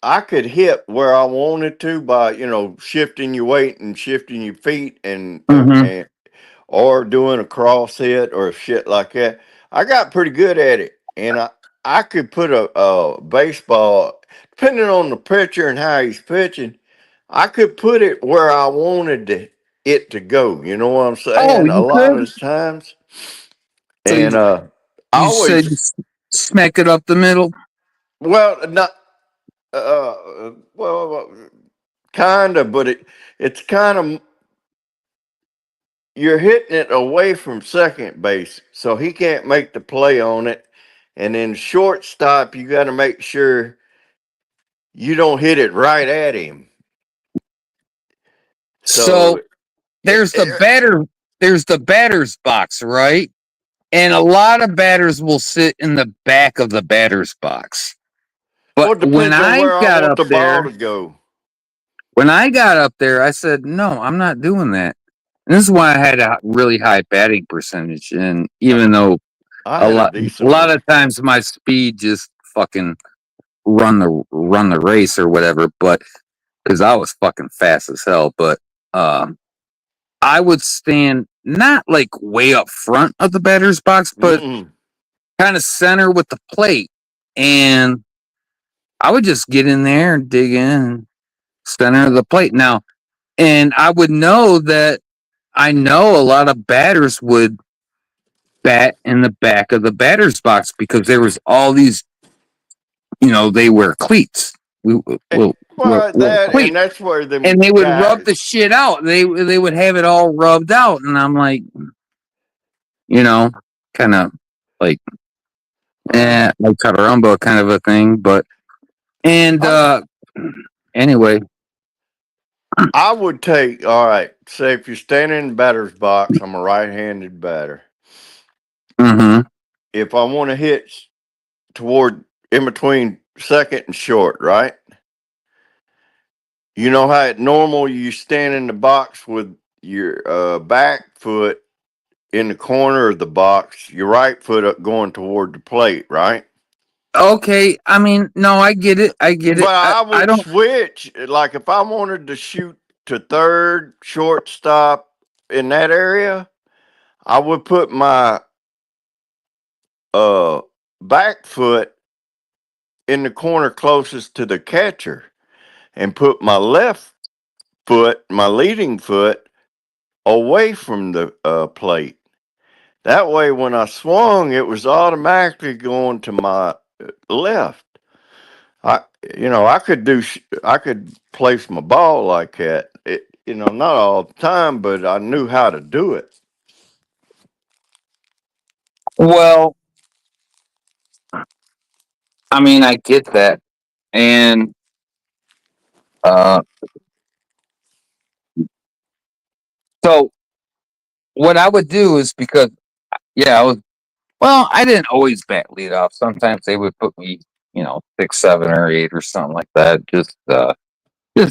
I could hit where I wanted to by shifting your weight and shifting your feet Mm-hmm. and or doing a cross hit or shit like that. I got pretty good at it, and I could put a baseball depending on the pitcher and how he's pitching. I could put it where I wanted it to go. You know what I'm Oh, saying? A you lot of could. the times, So and I you said always smack it up the middle. well not well kind of, but it's kind of you're hitting it away from second base, so he can't make the play on it. And then shortstop, you got to make sure you don't hit it right at him. So So, there's the batter. There's the batter's box, right? And a lot of batters will sit in the back of the batter's box. But well, it when depends on I where I got want up the ball there, to go. I said, no, I'm not doing that. And this is why I had a really high batting percentage. And even though I a had a lot, a decent lot one. of times my speed just fucking run the race or whatever, but because I was fucking fast as hell, but I would stand not like way up front of the batter's box, but Mm-mm. kind of center with the plate. And I would just get in there and dig in center of the plate. Now, and I would know that I know a lot of batters would bat in the back of the batter's box because there was all these, they wear cleats. We will Well, wear that and cleats. that's where And them they would rub guys. the shit out. They would have it all rubbed out. And I'm like, you know, kind of like Well, like caramba kind of a thing. But and I anyway. I would take all right. Say if you're standing in the batter's box, I'm a right-handed batter. Mm-hmm. If I want to hit toward in between second and short, right? You know how at normal you stand in the box with your back foot in the corner of the box, your right foot up going toward the plate, right? Okay, I mean, no, I get it. I get it. But I I would don't. switch. Like if I wanted to shoot to third, shortstop in that area, I would put my uh back foot in the corner closest to the catcher and put my left foot, my leading foot, away from the plate. That way, when I swung, it was automatically going to my left. I, I could I could place my ball like that. Not all the time, but I knew how to do it. Well, I mean, I get that, and uh, so what I would do is because yeah, I was well, I didn't always bat lead off. Sometimes they would put me, 6, 7, or 8 or something like that. Just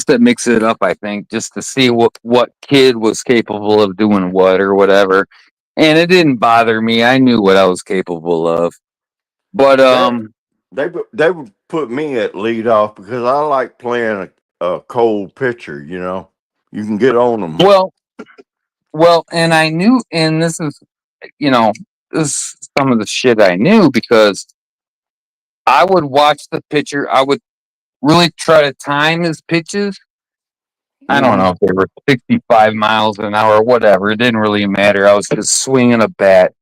to mix it up, I think, just to see what kid was capable of doing what or whatever. And it didn't bother me. I knew what I was capable of. But That they would put me at lead off because I like playing a cold pitcher. You can get on them. well, and I knew, and you know, this is some of the shit I knew because I would watch the pitcher. I would really try to time his pitches. I don't know Hmm. if they were 65 miles an hour or whatever. It didn't really matter. I was just swinging a bat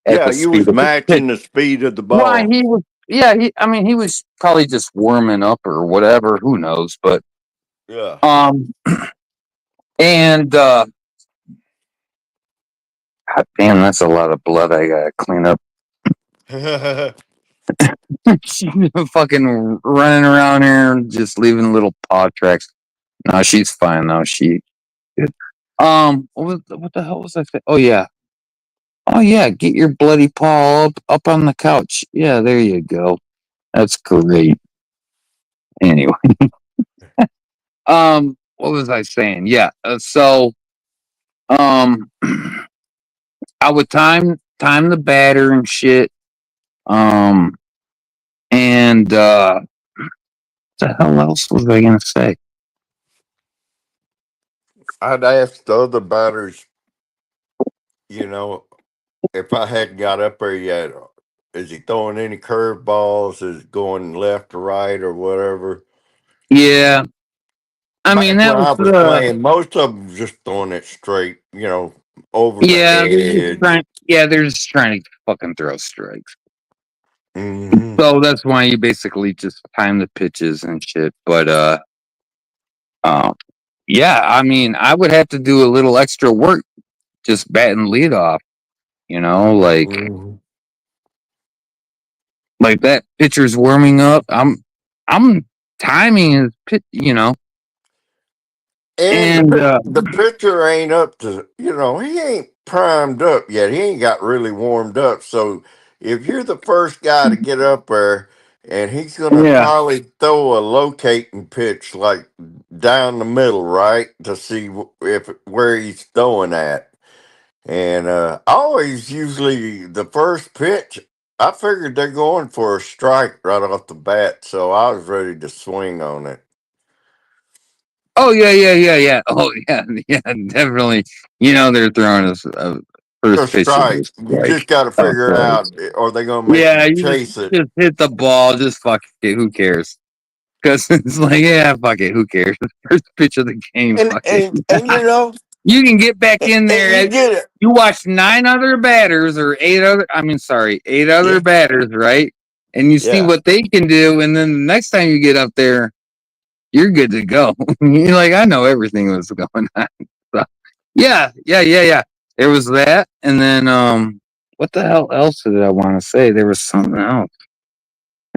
at Yeah, the you speed was of the pitch. matching the speed of the Why ball. he was? Yeah, I mean, he was probably just warming up or whatever. Who knows? But Yeah. um, and God damn, that's a lot of blood I gotta clean up. She's fucking running around here, just leaving little paw tracks. No, she's fine now. She good. What the hell was I saying? Oh yeah, get your bloody paw up on the couch. Yeah, there you go. That's great. Anyway, what was I saying? Yeah. So um, I would time the batter and shit. Um, and what the hell else was I gonna say? I'd ask the other batters, you know, if I hadn't got up there yet, is he throwing any curveballs? Is it going left or right or whatever? Yeah, I mean Back when that was I was playing, most of them just throwing it straight, over the yeah. edge. They're just trying to fucking throw strikes. Hmm. So that's why you basically just time the pitches and shit. But uh, yeah, I mean, I would have to do a little extra work just batting lead off. You know, Hmm. like that pitcher's warming up. I'm timing his pitch. And And the pitcher ain't up to, he ain't primed up yet. He ain't got really warmed up. So if you're the first guy to get up there, and he's going to yeah. probably throw a locating pitch like down the middle, right, to see if where he's throwing at. And always usually the first pitch, I figured they're going for a strike right off the bat, so I was ready to swing on it. Oh yeah. Oh yeah, yeah, definitely. They're throwing a A first pitch of strike. this You just strike. got to Oh, figure sorry. out, are they going to make Yeah, you you chase it? just hit the ball. Just fuck it. Who cares? Because it's like, yeah, fuck it. Who cares? First pitch of the game. And Fuck it. and and You can get back in and you there. get it. You watch 9 other batters or 8 other. I mean, sorry, 8 other Yeah, batters, right? And you see yeah. what they can do, and then the next time you get up there, you're good to go. You're like, I know everything that's going on. So, yeah. There was that, and then what the hell else did I want to say? There was something else.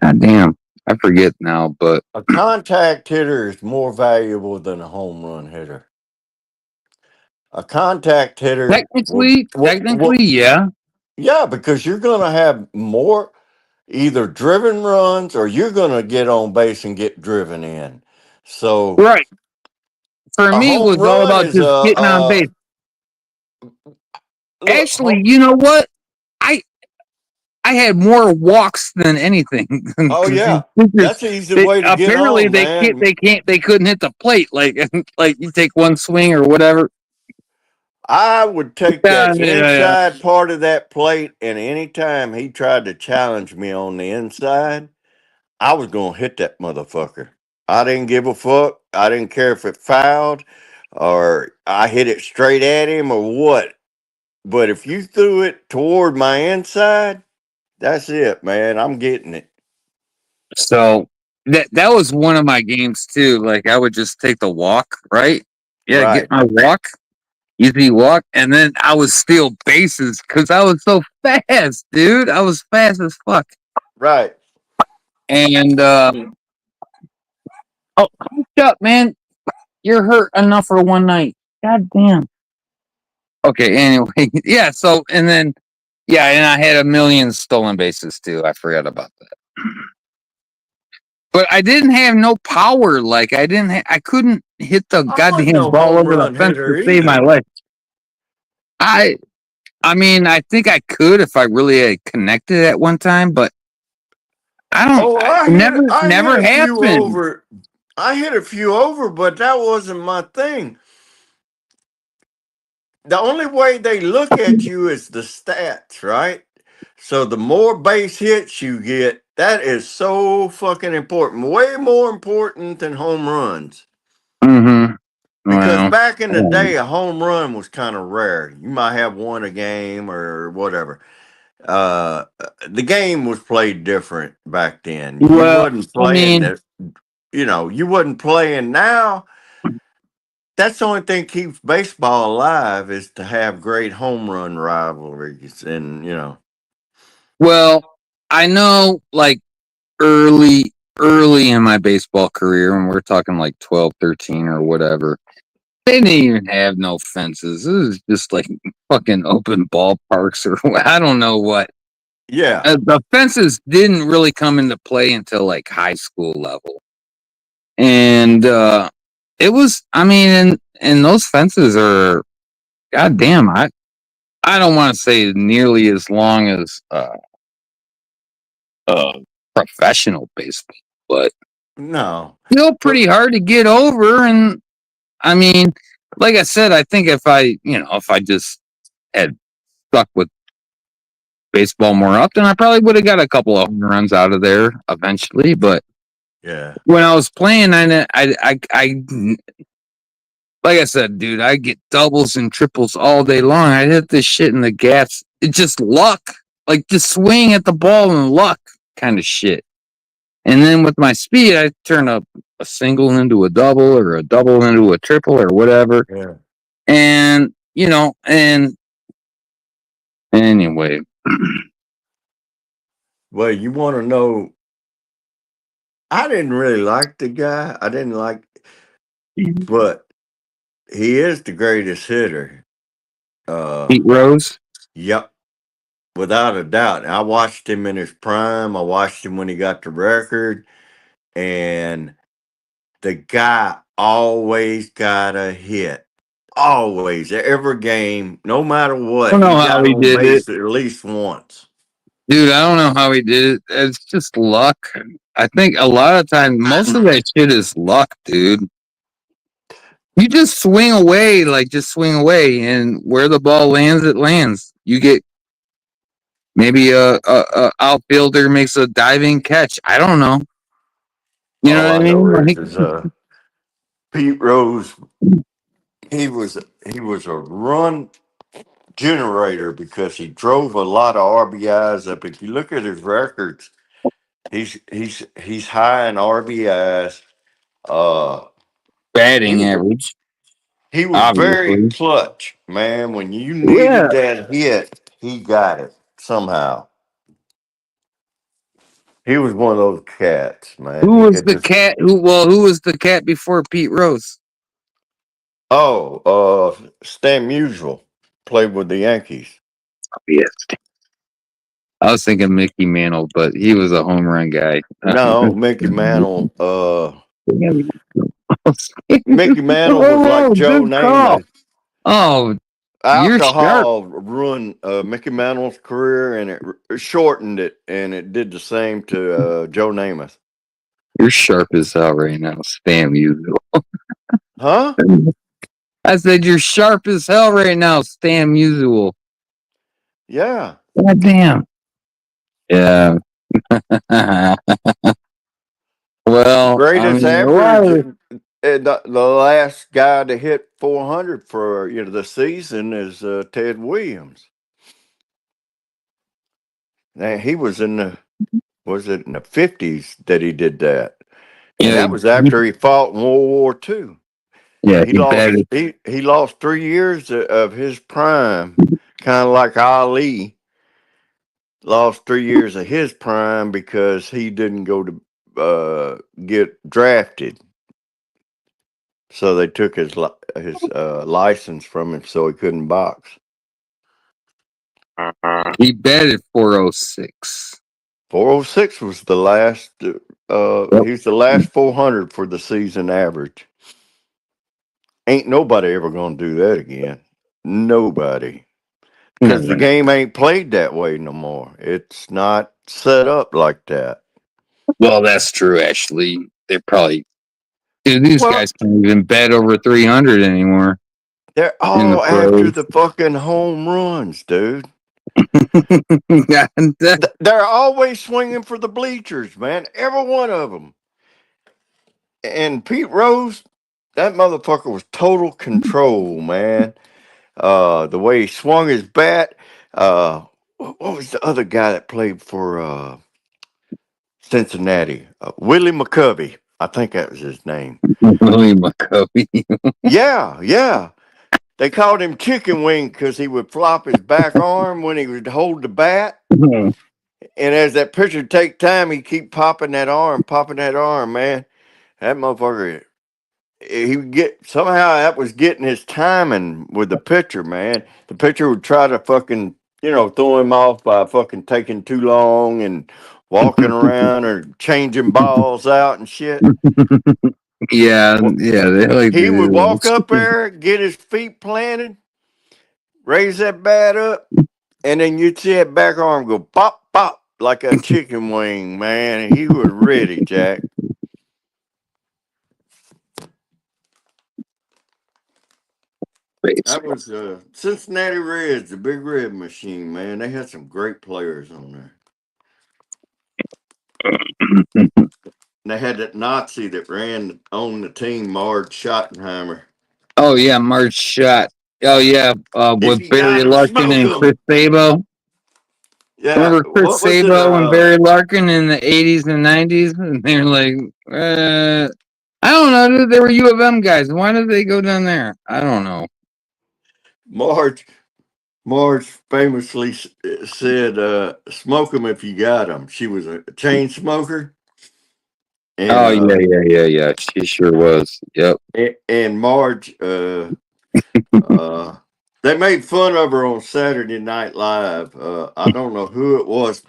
God damn, I forget now. But A contact hitter is more valuable than a home run hitter. A contact hitter technically, yeah, yeah, because you're going to have more either driven runs or you're going to get on base and get driven in. So right. For a me, it home was all run about is just getting on base. look. Actually, you know what? I I had more walks than anything Oh because these yeah, pitchers, that's an easy way to get apparently on, man. they couldn't hit the plate like you take one swing or whatever. I would take that Yeah. inside part of that plate, and anytime he tried to challenge me on the inside, I was gonna hit that motherfucker. I didn't give a fuck. I didn't care if it fouled or I hit it straight at him or what. But if you threw it toward my inside, that's it, man. I'm getting it. So that was one of my games too. Like I would just take the walk, right? Yeah, get Right, my walk, easy walk, and then I would steal bases because I was so fast, dude. I was fast as fuck. right. And oh, shut up, man. You're hurt enough for one night. God damn. Okay, anyway, yeah, so and then yeah, and I had a million stolen bases too. I forgot about that. But I didn't have no power. Like I couldn't hit the I wasn't goddamn no ball home over the run fence to hitter save my either. life. I I mean, I think I could if I really had connected at one time, but I don't. Oh, It I hit never a few happened. over. I hit a few over, but that wasn't my thing. The only way they look at you is the stats, right? So the more base hits you get, that is so fucking important. Way more important than home runs. Mm-hmm. Because Well, back in the um, day, a home run was kind of rare. You might have one a game or whatever. The game was played different back then. You well, wasn't I playing mean, that. You wasn't playing now. That's the only thing keeps baseball alive is to have great home run rivalries, and well, I know, like early in my baseball career, when we're talking like 12, 13 or whatever, they didn't even have no fences. It was just like fucking open ballparks or I don't know what. yeah, The fences didn't really come into play until like high school level. And it was. I mean, and those fences are goddamn. I don't want to say nearly as long as uh professional baseball, but No, still but pretty hard to get over. And I mean, like I said, I think if I just had stuck with baseball more often, I probably would have got a couple of home runs out of there eventually. But yeah, when I was playing, I like I said, dude, I get doubles and triples all day long. I hit this shit in the gaps. It's just luck, like just swing at the ball and luck kind of shit. And then with my speed, I turn a single into a double or a double into a triple or whatever. yeah. And and anyway, Well, you want to know? I didn't really like the guy. I didn't like, but he is the greatest hitter. Pete Rose. Yep, without a doubt. I watched him in his prime. I watched him when he got the record, and the guy always got a hit. Always, every game, no matter I what, don't he know how got he on did it. base at least once. Dude, I don't know how he did it. It's just luck. I think a lot of times, most of that shit is luck, dude. You just swing away, like just swing away, and where the ball lands, it lands. You get maybe a outfielder makes a diving catch. I don't know. You know All what I I know mean? Like, is Pete Rose. He was he was a run generator because he drove a lot of RBIs up. If you look at his records, he's high in RBIs. Uh, he batting was average, he was very obviously. clutch, man. When you Yeah. needed that hit, he got it somehow. He was one of those cats, man. Who He was could the just cat? Who was the cat before Pete Rose? Stan Musial played with the Yankees. Yes. I was thinking Mickey Mantle, but he was a home run guy. No, Mickey Mantle. Mickey Mantle was like Oh, Joe good call. Namath. Oh, you're sharp. Alcohol ruined Mickey Mantle's career, and it shortened it, and it did the same to Joe Namath. You're sharp as hell right now. Spam you. Huh? I said you're sharp as hell right now. Stam usual. Yeah. God damn. Yeah. Well, I Greatest mean, average. The last guy to hit 400 for the season is Ted Williams. Now he was in the was it in the 50s that he did that, and yeah, that was after he fought in World War II. yeah, He he lost batted. he lost 3 years of his prime, kind of like Ali lost 3 years of his prime because he didn't go to get drafted. So they took his license from him, so he couldn't box. He batted 406. 406 was the last. Yep. He was the last 400 for the season average. Ain't nobody ever gonna do that again. Nobody, because the game ain't played that way no more. It's not set up like that. Well, that's true. Actually, they're probably dude. These Well, guys can't even bet over 300 anymore they're in the all after pros. the fucking home runs, dude. God, They're always swinging for the bleachers, man. Every one of them. And Pete Rose, that motherfucker was total control, man. The way he swung his bat. What was the other guy that played for Cincinnati? Willie McCovey. I think that was his name. Willie McCovey. Yeah, yeah. They called him Chicken Wing because he would flop his back arm when he would hold the bat. And as that pitcher would take time, he'd keep popping that arm, man. That motherfucker, he would get somehow that was getting his timing with the pitcher, man. The pitcher would try to fucking, throw him off by fucking taking too long and walking around or changing balls out and shit. Yeah, yeah, they like He to would do walk up there, get his feet planted, raise that bat up, and then you'd see that back arm go pop, pop, like a chicken wing, man. He was ready, Jack. that. That was Cincinnati Reds, the Big Red Machine, man. They had some great players on there. They had that Nazi that ran on the team, Marge Schottenheimer. Oh yeah, March shot. Oh yeah, If with you Barry got 'em, Larkin smoke and Chris 'em. Sabo. Yeah, Remember Chris what was it? Sabo and Barry Larkin in the 80s and 90s? And they're like, I don't know, dude. They were U of M guys. Why did they go down there? I don't know. Marge. Marge famously said, "Smoke 'em if you got 'em." She was a chain smoker, and Oh yeah. She sure was. Yep. and Marge, they made fun of her on Saturday Night Live. I don't know who it was.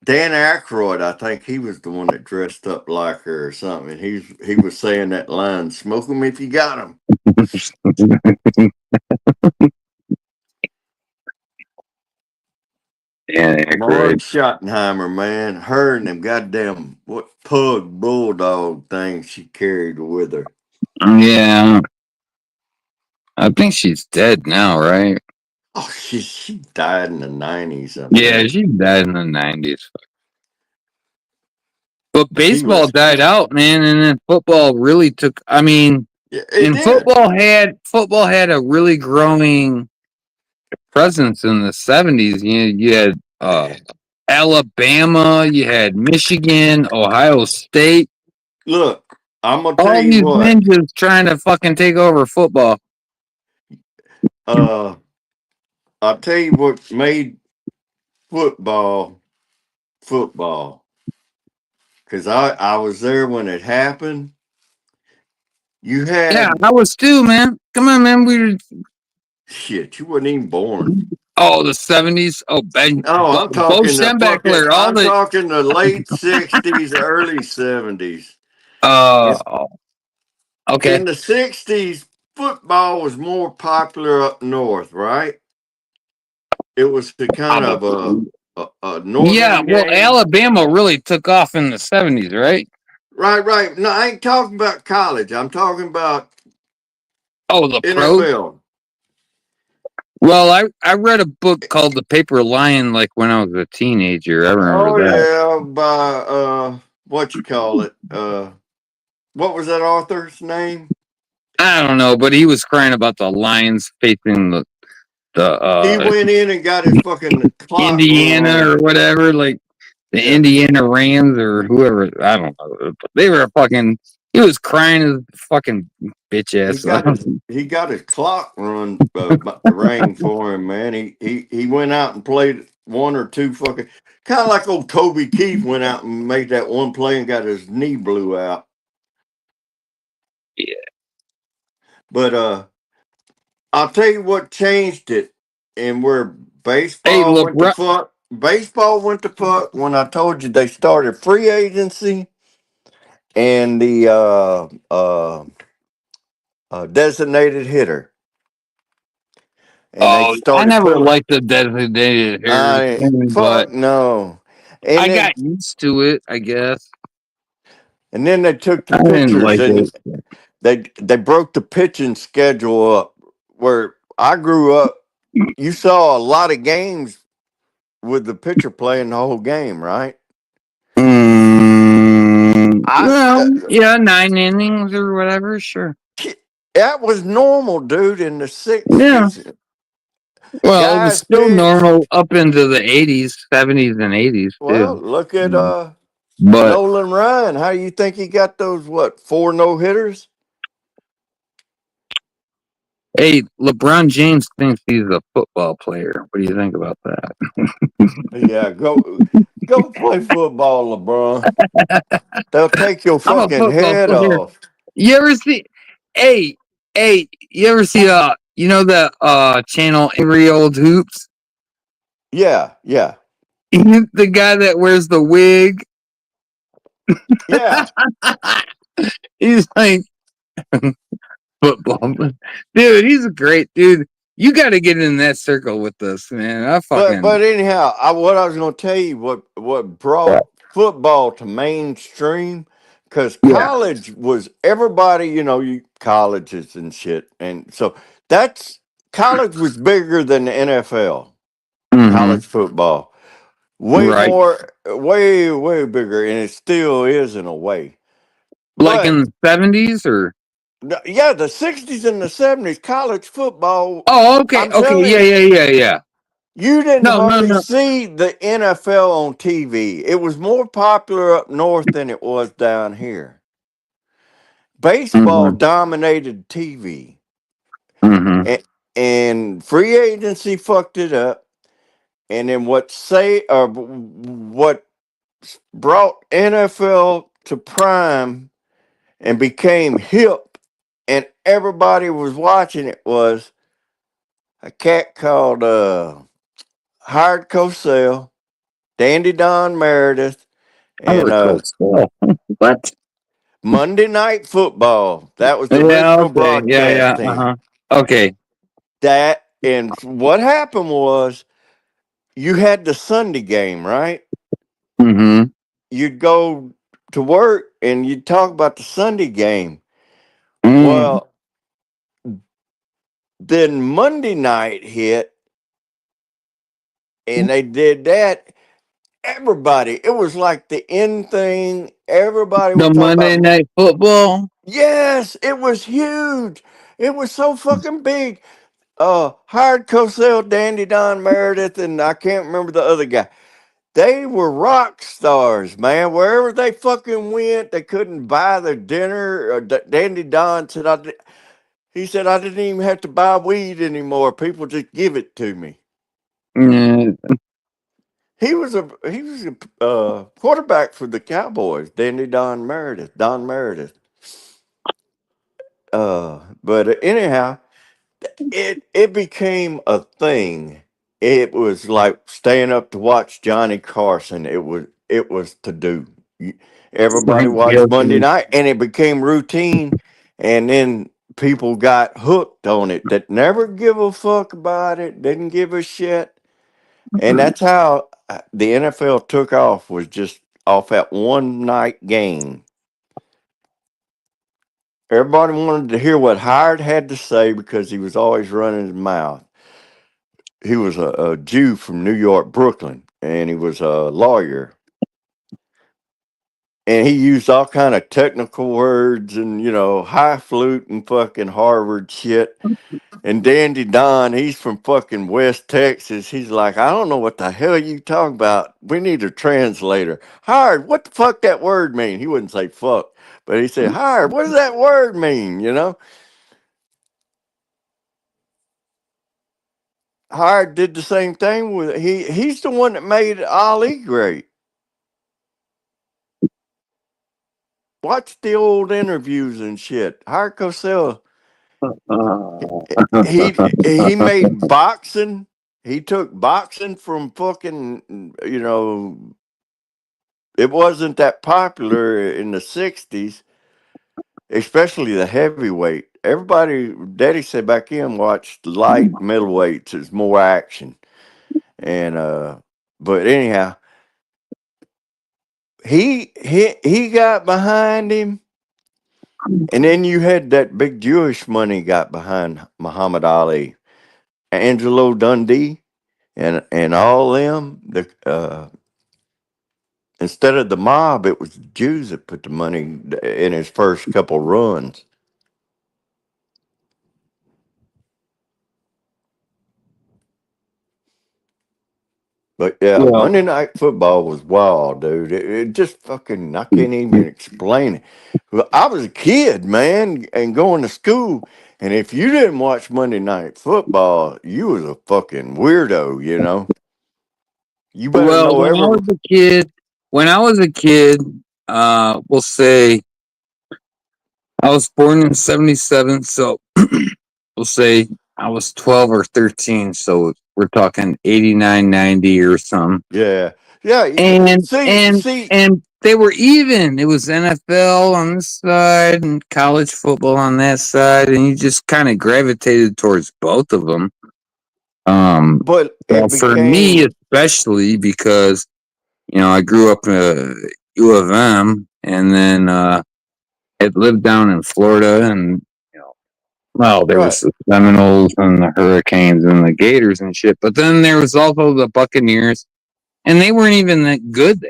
Dan Aykroyd, I think he was the one that dressed up like her or something. He was saying that line, "Smoke 'em if you got 'em." Yeah, Marge great. Schottenheimer, man, her and them goddamn what pug bulldog thing she carried with her. Yeah. I think she's dead now, right? Oh, she died in the 90s, I Yeah, think. she died in the 90s. But She baseball was. died out, man, and then football really took. I mean, Yeah, it and did. football had a really growing presence in the 70s. You had Alabama, you had Michigan, Ohio State, Look, I'm gonna tell all you these what. ninjas trying to fucking take over football. Uh, I'll tell you what made football football. Because I was there when it happened. You Yeah, had I was too, man. Come on, man. We were shit. You wasn't even born. the 70s. Oh, Ben, Oh, Bo Schembechler, all I'm the talking the late 60s, early 70s. uh okay. In the 60s, football was more popular up north, right? It was the kind of a Yeah, northern well, game. Alabama really took off in the 70s, right? Right, right. No, I ain't talking about college. I'm talking about Oh, the pros. NFL. Well, I read a book called The Paper Lion like when I was a teenager. I remember Oh that. yeah, by what you call it? What was that author's name? I don't know, but he was crying about the Lions facing the He went in and got his fucking clock Indiana run. or whatever, like the Yeah, Indiana Rams or whoever. I don't know. But they were fucking. He was crying his fucking bitch he ass got off. his clock run rang for him, man. He went out and played one or two fucking kind of like old Toby Keith went out and made that one play and got his knee blew out. Yeah. But I'll tell you what changed it and where Hey, baseball went to LeBron. fuck. Baseball went to fuck when I told you they started free agency and the designated hitter, and they Oh, I started never pulling. liked the designated hitters I thing, but fuck no, and I then got used to it, I guess. they took the I didn't pitchers like and it. they broke the pitching schedule up. Where I grew up, you saw a lot of games with the pitcher playing the whole game, right? I Well, yeah, 9 innings or whatever, sure. that was normal, dude. In the Yeah. '60s, Well, it was guys still pitched. normal up into the 80s, 70s, and 80s, Well, too. look at But, Nolan Ryan. How do you think he got those? What 4 no hitters? hey, LeBron James thinks he's a football player. What do you think about that? Yeah, go play football, LeBron. They'll take your I'm a fucking football head player. off. You ever see, hey, you ever see, the, channel Angry Old Hoops? Yeah, yeah, The guy that wears the wig. yeah. He's like football, dude. He's a great dude. You got to get in that circle with us, man. I fucking But anyhow, what I was going to tell you, what brought football to mainstream, because yeah. college was everybody, you colleges and shit, and so that's college was bigger than the NFL, Mm-hmm. college football, way Right. more, way bigger, and it still is in a way. Like But in the 70s or yeah, the '60s and the '70s, college football. oh, okay, I'm okay, telling yeah, you. yeah, yeah, yeah. You didn't No, no, hardly no. see the NFL on TV. It was more popular up north than it was down here. Baseball Mm-hmm. dominated TV, Mm-hmm. and free agency fucked it up. And then what brought NFL to prime and became hip, and everybody was watching it was a cat called Howard Cosell, Dandy Don Meredith, and Howard Cosell. What? Monday Night Football. That was the Yeah. original Okay. Yeah. broadcast Yeah. team. Okay. That and what happened was you had the Sunday game, right? Mm-hmm. You'd go to work and you'd talk about the Sunday game. Mm. Well, then Monday night hit and they did that. Everybody, it was like the end thing. Everybody was The talking Monday about. Night Football. Yes, it was huge. It was so fucking big. Hired Cosell, Dandy Don Meredith, and I can't remember the other guy. They were rock stars, man. Wherever they fucking went, they couldn't buy their dinner. Dandy Don said, he said, I didn't even have to buy weed anymore. People just give it to me. Mm, He was a quarterback for the Cowboys, Dandy Don Meredith. But anyhow, it became a thing. It was like staying up to watch Johnny Carson. It was to do. Everybody watched Monday guilty. night, and it became routine. And then people got hooked on it that never give a fuck about it, didn't give a shit. And that's how the NFL took off, was just off that one night game. Everybody wanted to hear what Howard had to say because he was always running his mouth. He was a Jew from New York, Brooklyn, and he was a lawyer. And he used all kind of technical words and high flute and fucking Harvard shit. And Dandy Don, he's from fucking West Texas. He's like, I don't know what the hell you talking about. We need a translator. Howard, what the fuck that word mean? He wouldn't say fuck, but he said, Howard, what does that word mean? Howard did the same thing with he's the one that made Ali great. Watch the old interviews and shit. Howard Cosell, he made boxing. He took boxing from fucking it wasn't that popular in the '60s, especially the heavyweight. Everybody, Daddy said back in watched light middleweights. It's more action, and but anyhow, he got behind him. And then you had that big Jewish money got behind Muhammad Ali, Angelo Dundee, and all them. Instead of the mob, it was the Jews that put the money in his first couple runs. But yeah, Yeah. Monday Night Football was wild, dude. It just fucking, I can't even explain it. Well, I was a kid, man, and going to school. And if you didn't watch Monday Night Football, you was a fucking weirdo. You better Well, know every. when I was a kid, we'll say I was born in '77, so we'll say I was 12 or 13, so we're talking 89, 90 or something. Yeah, yeah. And See, and see. and they were even. It was NFL on this side and college football on that side, and you just kind of gravitated towards both of them. But Well, it for me became especially because I grew up U of M, and then had lived down in Florida, and well, there was right. the Seminoles and the Hurricanes and the Gators and shit, but then there was also the Buccaneers, and they weren't even that good.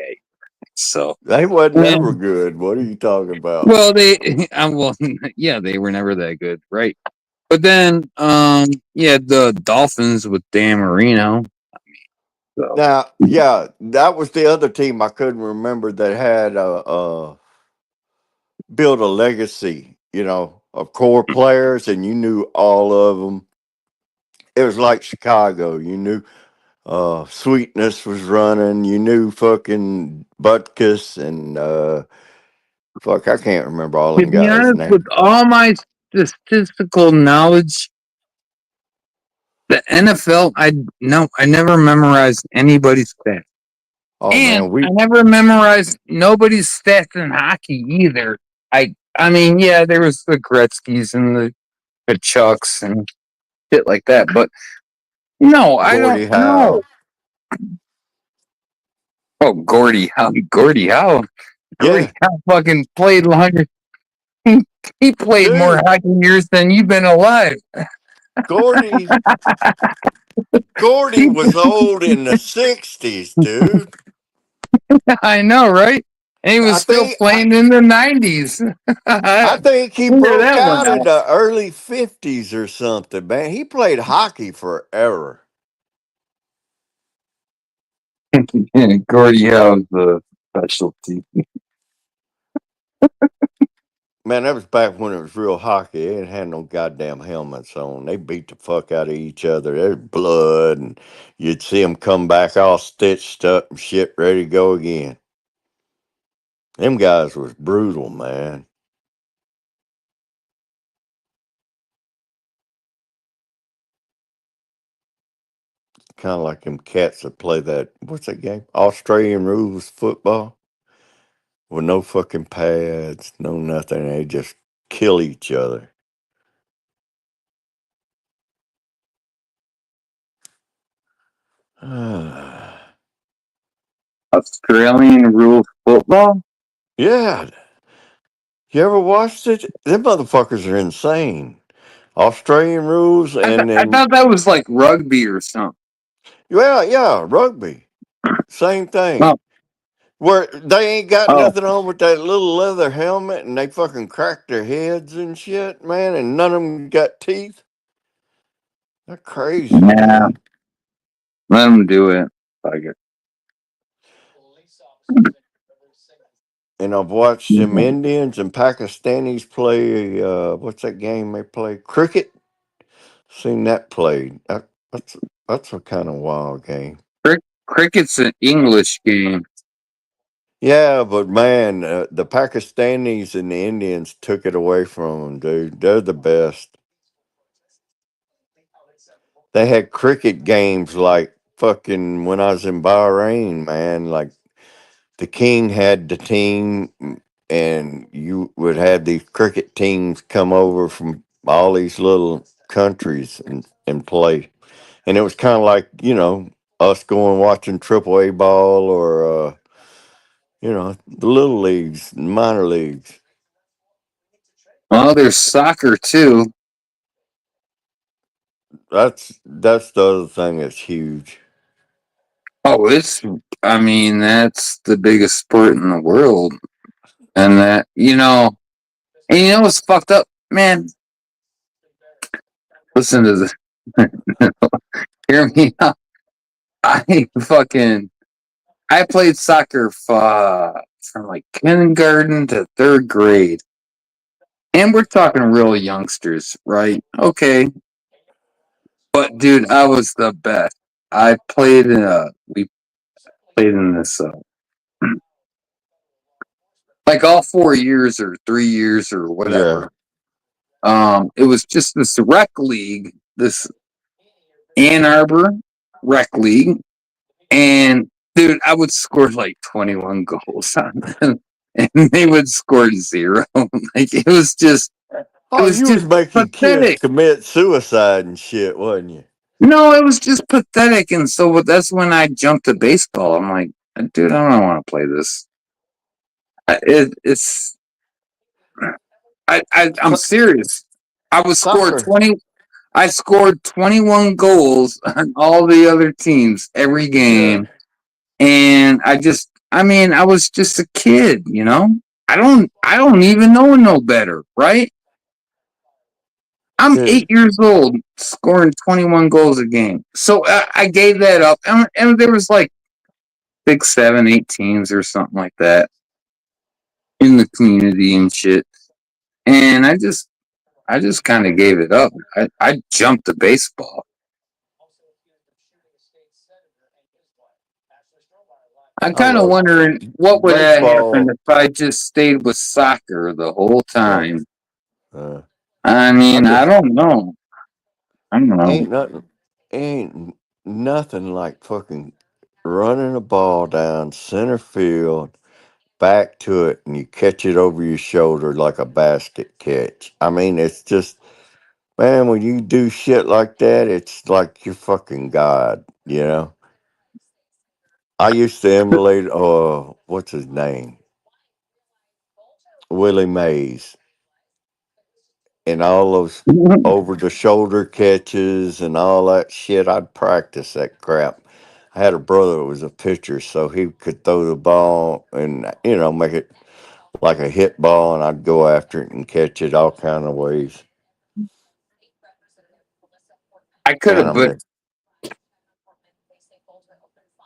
So, They wasn't never and, good. What are you talking about? well, well, yeah, they were never that good, right? But then, yeah, the Dolphins with Dan Marino. So, Now, yeah, that was the other team I couldn't remember that had built a legacy, of core players, and you knew all of them. It was like Chicago. You knew Sweetness was running. You knew fucking Butkus and fuck, I can't remember all to them be guys' honest, with names. all my statistical knowledge, the NFL, I never memorized anybody's stats. Oh And man, I we never memorized nobody's stats in hockey either. I mean, yeah, there was the Gretzky's and the Chucks and shit like that, but no, I don't Gordie know. Howe. Oh, Gordie Howe, Gordie Yeah, Howe fucking played longer. He played more dude, hockey years than you've been alive. Gordy Gordy was old in the '60s, dude. I know, right? And he was I still think I, playing in the '90s. I think he Figure broke that one out in out. the early '50s or something, man. He played hockey forever. Gordie Howe's the specialty. Man, that was back when it was real hockey. They didn't have no goddamn helmets on. They beat the fuck out of each other. There's blood, and you'd see them come back all stitched up and shit, ready to go again. Them guys was brutal, man. Kind of like them cats that play that, what's that game? Australian rules football with no fucking pads, no nothing. They just kill each other. Australian rules football? Yeah. You ever watched it? Them motherfuckers are insane. Australian rules, and I then thought that was like rugby or something. well, yeah, rugby, same thing. Oh, Where they ain't got oh, nothing on with that little leather helmet, and they fucking crack their heads and shit, man. And none of them got teeth. They're crazy, yeah. man. Let them do it. Like it. And I've watched them Indians and Pakistanis play. What's that game they play? Cricket. Seen that played. That's that's a kind of wild game. Cricket's an English game. Yeah, but man, the Pakistanis and the Indians took it away from them, dude. They're the best. They had cricket games like fucking when I was in Bahrain, man. Like the king had the team, and you would have these cricket teams come over from all these little countries and play. And it was kind of like, us going watching Triple A ball or, the little leagues, minor leagues. Well, there's soccer too. That's the other thing that's huge. Oh, I mean, that's the biggest sport in the world. And and you know what's fucked up? Man, listen to this. Hear me out. I fucking, I played soccer from like kindergarten to third grade. And we're talking real youngsters, right? Okay. But dude, I was the best. We played in this, like all 4 years or 3 years or Yeah. whatever. It was just this rec league, this Ann Arbor rec league. And Dude, I would score like 21 goals on them, and they would score 0. Like it was just Oh, you was making kids pathetic. commit suicide and shit, wasn't you? No, it was just pathetic. And so that's when I jumped to baseball. I'm like, dude, I don't want to play this. It's I'm So- serious. I was scored Soccer. 20. I scored 21 goals on all the other teams every Yeah. game, and I was just a kid, you know. I don't even know no better, right? I'm 8 Dude. years old, scoring 21 goals a game. So I gave that up, and there was like 6, 7, 8 teams or something like that in the community and shit. And I just kind of gave it up. I jumped to baseball. I'm I kind of love wondering what would have happened baseball. if I just stayed with soccer the whole Uh, time. uh, I I mean, I just don't know. I don't know. ain't nothing ain't nothing like fucking running a ball down center field, back to it, and you catch it over your shoulder like a basket catch. I mean, it's just man, when you do shit like that, it's like you're fucking God, you know. I used to emulate what's his name? Willie Mays and all those over the shoulder catches and all that shit. I'd practice that crap. I had a brother that was a pitcher, so he could throw the ball and make it like a hit ball, and I'd go after it and catch it all kind of ways. I could Man, have, I but mean,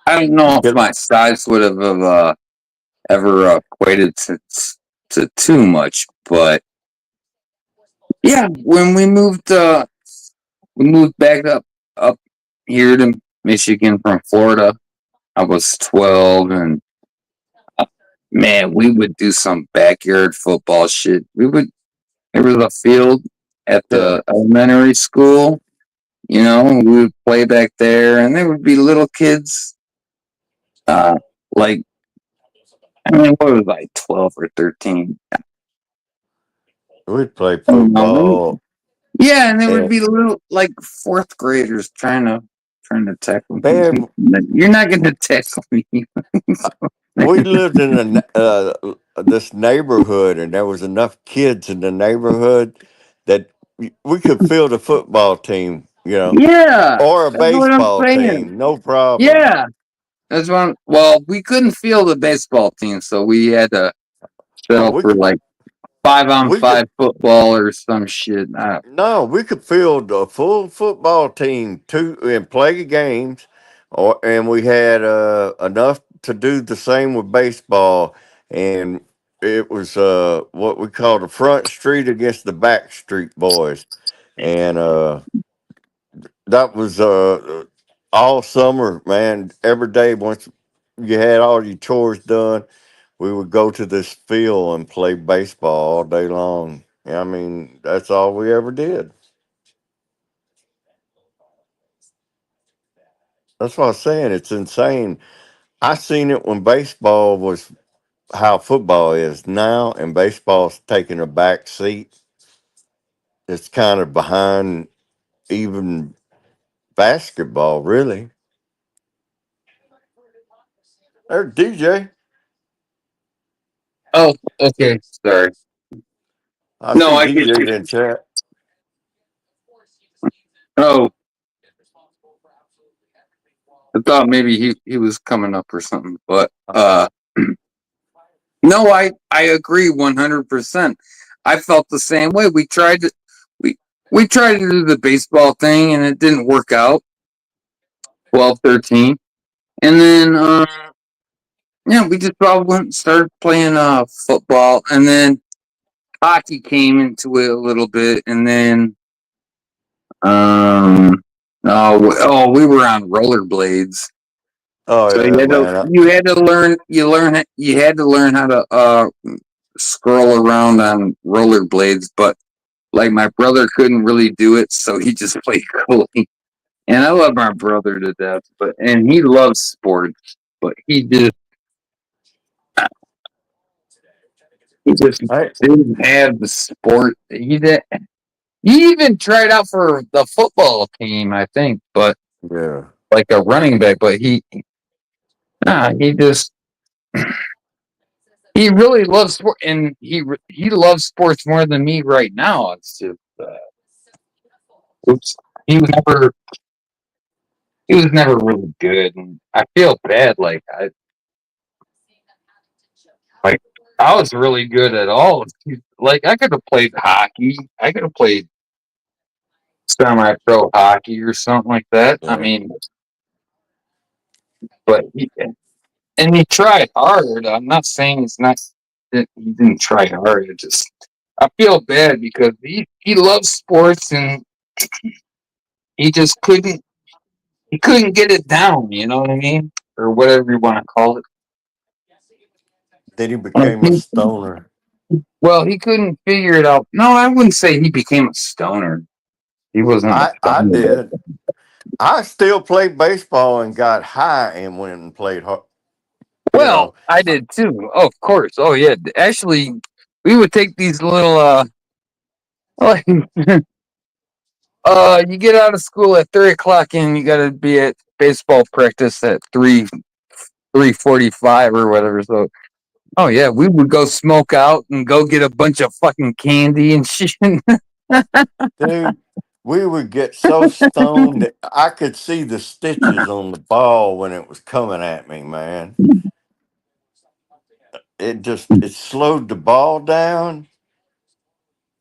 I don't know if get my size would have ever equated to too much. But yeah, when we moved back up here to Michigan from Florida. I was 12, and man, we would do some backyard football shit. There was a field at yeah. the elementary school, you know, we would play back there, and there would be little kids, uh, like, what was I, 12 or 13? We'd play I don't know. football Yeah, and there would and be little, like, fourth graders trying to tackle me. man, You're not going to tackle me. we lived in this neighborhood, and there was enough kids in the neighborhood that we could field a football team, Yeah, or a that's what I'm baseball saying. team, no problem. Yeah, well, we couldn't field the baseball team, so we had to Oh, settle for like 5 on we could 5 football or some shit. no, we could field a full football team too and play games, and we had enough to do the same with baseball, and it was what we called the front street against the back street boys, and that was all summer, man. Every day once you had all your chores done, we would go to this field and play baseball all day long. I mean, that's all we ever did. That's what I'm saying. It's insane. I seen it when baseball was how football is now, and baseball's taking a back seat. It's kind of behind even basketball, really. There's DJ. Oh, okay, sorry. I No, see I get DJ you. in chat. Oh, I thought maybe he was coming up or something, but no, I agree 100%. I felt the same way. We we tried to do the baseball thing, and it didn't work out. 12, 13, and then yeah, we just all went and started playing football, and then hockey came into it a little bit, and then um we were on rollerblades. Oh So yeah, man. you had to learn how to scroll around on rollerblades, but like my brother couldn't really do it, so he just played goalie. And I love my brother to death, and he loves sports. but he just Hey, didn't have the sport. He even tried out for the football team, I think, but yeah. like a running back. But he just he really loves sport, and he loves sports more than me right now. It's just oops. He was never he was never really good, and I feel bad. Like I was really good at all. Like I could have played hockey. I could have played semi-pro hockey or something like that. I Yeah. mean, but he tried hard. I'm not saying it's not that he didn't try hard. It just I feel bad because he loves sports and he just couldn't get it down. You know what I mean, or whatever you want to call it. Then he became a stoner. Well, he couldn't figure it out. No, I wouldn't say he became a stoner. He wasn't a I stoner. did. I still played baseball and got high and went and played. You Well, know, I did too. Oh, of course. Oh, yeah. Actually, we would take these little like you get out of school at 3 o'clock and you got to be at baseball practice at 3:45 or whatever. So, oh yeah, we would go smoke out and go get a bunch of fucking candy and shit. dude, we would get so stoned that I could see the stitches on the ball when it was coming at me, man. It slowed the ball down,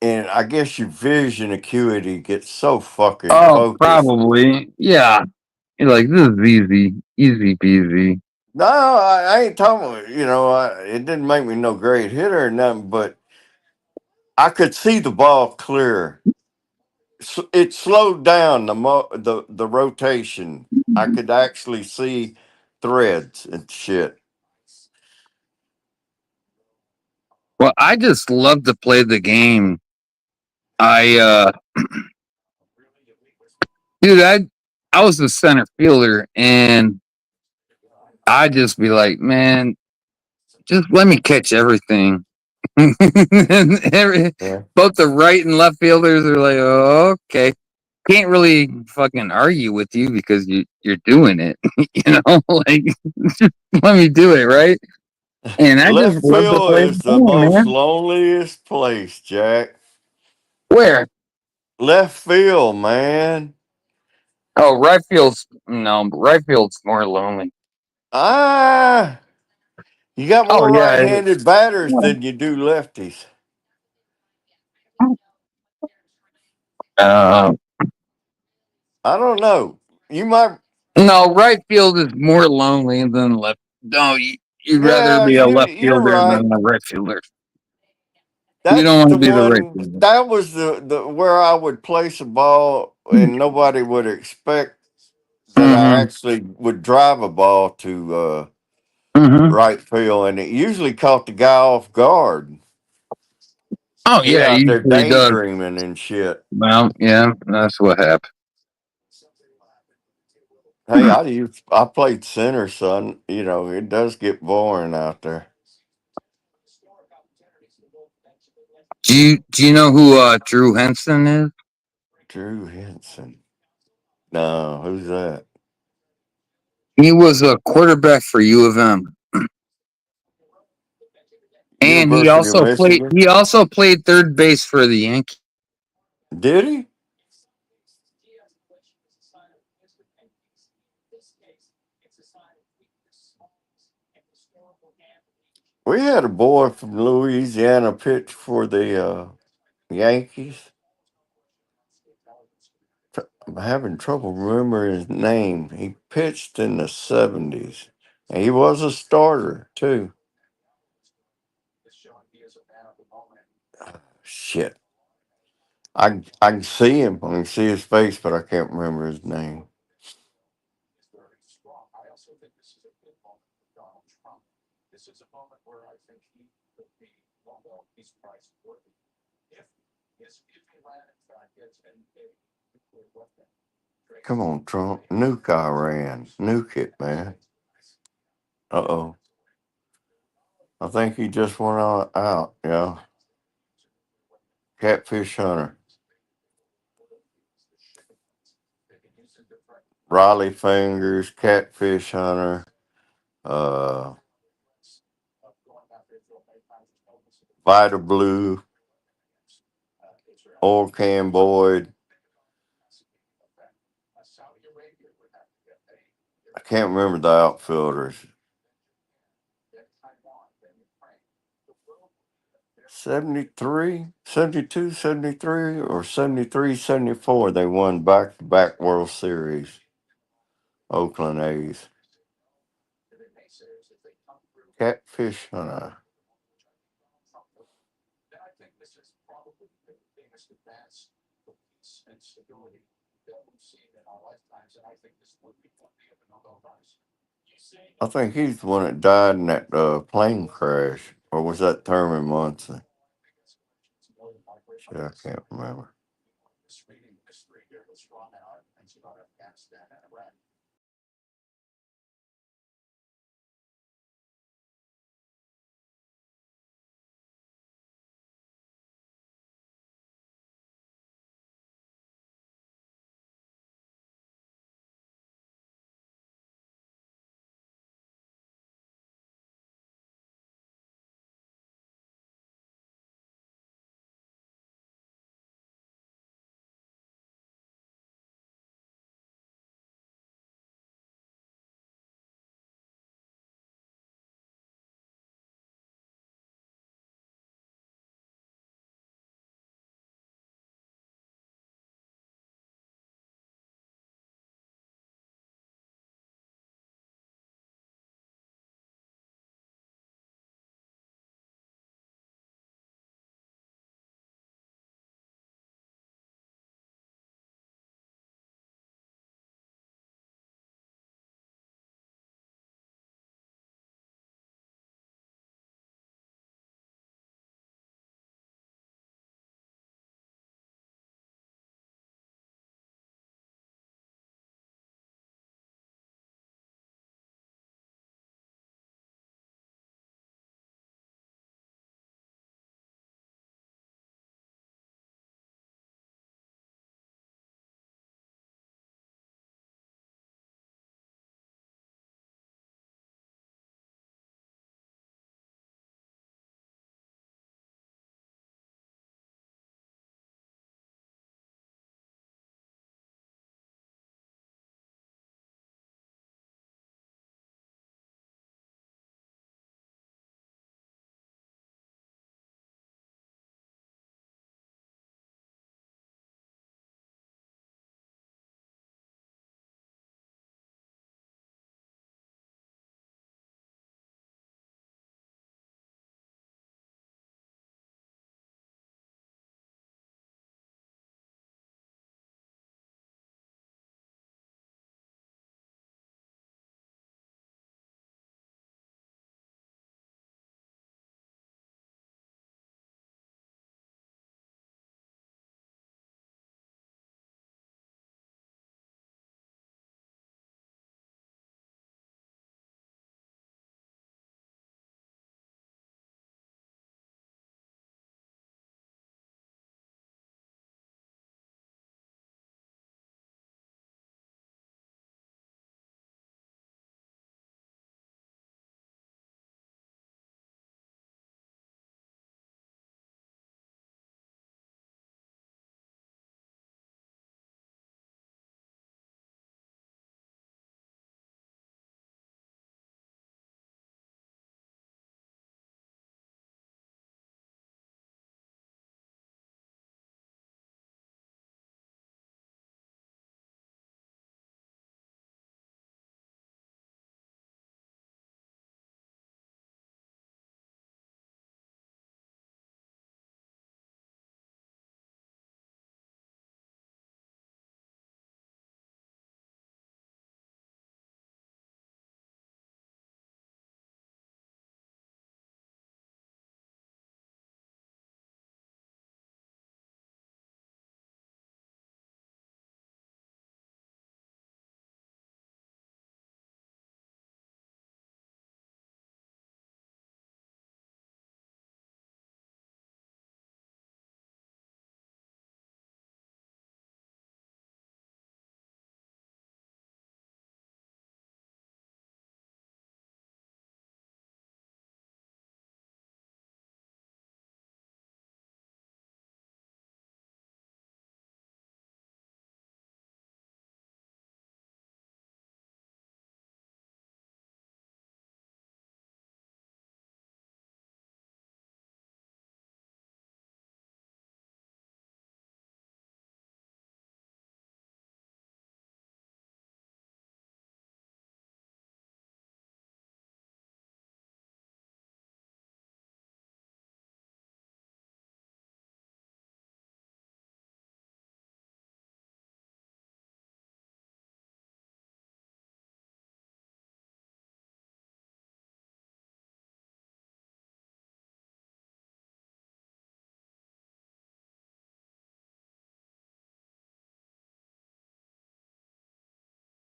and I guess your vision acuity gets so fucking Oh, focused. probably. Yeah. You're like, this is easy, easy peasy. No, I ain't talking about, it didn't make me no great hitter or nothing, but I could see the ball clear. It slowed down the rotation. I could actually see threads and shit. Well, I just love to play the game. I dude, I was a center fielder and I'd just be like, man, just let me catch everything. And Yeah. both the right and left fielders are like, oh, okay. Can't really fucking argue with you because you're doing it. Like just let me do it, right? And I just Left love to field play the is the game, most man. loneliest place, Jack. Where? Left field, man. Oh, right field's no, right field's more lonely. Ah, you got Oh more yeah. right-handed batters than you do lefties. Uh, I don't know. You might, no, right field is more lonely than left. No, you'd rather yeah, be a left you're fielder right. than a right fielder. You don't That's want the to be the right one. fielder. That was the where I would place a ball, and nobody would expect that I Mm-hmm. actually would drive a ball to Mm-hmm. right field, and it usually caught the guy off guard. Oh He yeah, out there usually does. daydreaming and shit. Well, yeah, that's what happened. Hey, I played center, son. It does get boring out there. Do you know who Drew Henson is? Drew Henson. No, who's that? He was a quarterback for U of M, and he University of also played. Michigan. He also played third base for the Yankees. Did he? We had a boy from Louisiana pitch for the Yankees. I'm having trouble remembering his name. He pitched in the 70s. And he was a starter, too. Shit. I can see him. I can see his face, but I can't remember his name. Come on, Trump. Nuke Iran. Nuke it, man. Uh-oh. I think he just went out. Yeah. Catfish hunter. Riley Fingers, catfish hunter, uh, Vita Blue, Oil Can Boyd. I can't remember the outfielders. 73, 72, 73, or 73, 74. They won back to back World Series. Oakland A's. Catfish hunter. I think he's the one that died in that plane crash. Or was that Thurman Munson? Shit, I can't remember.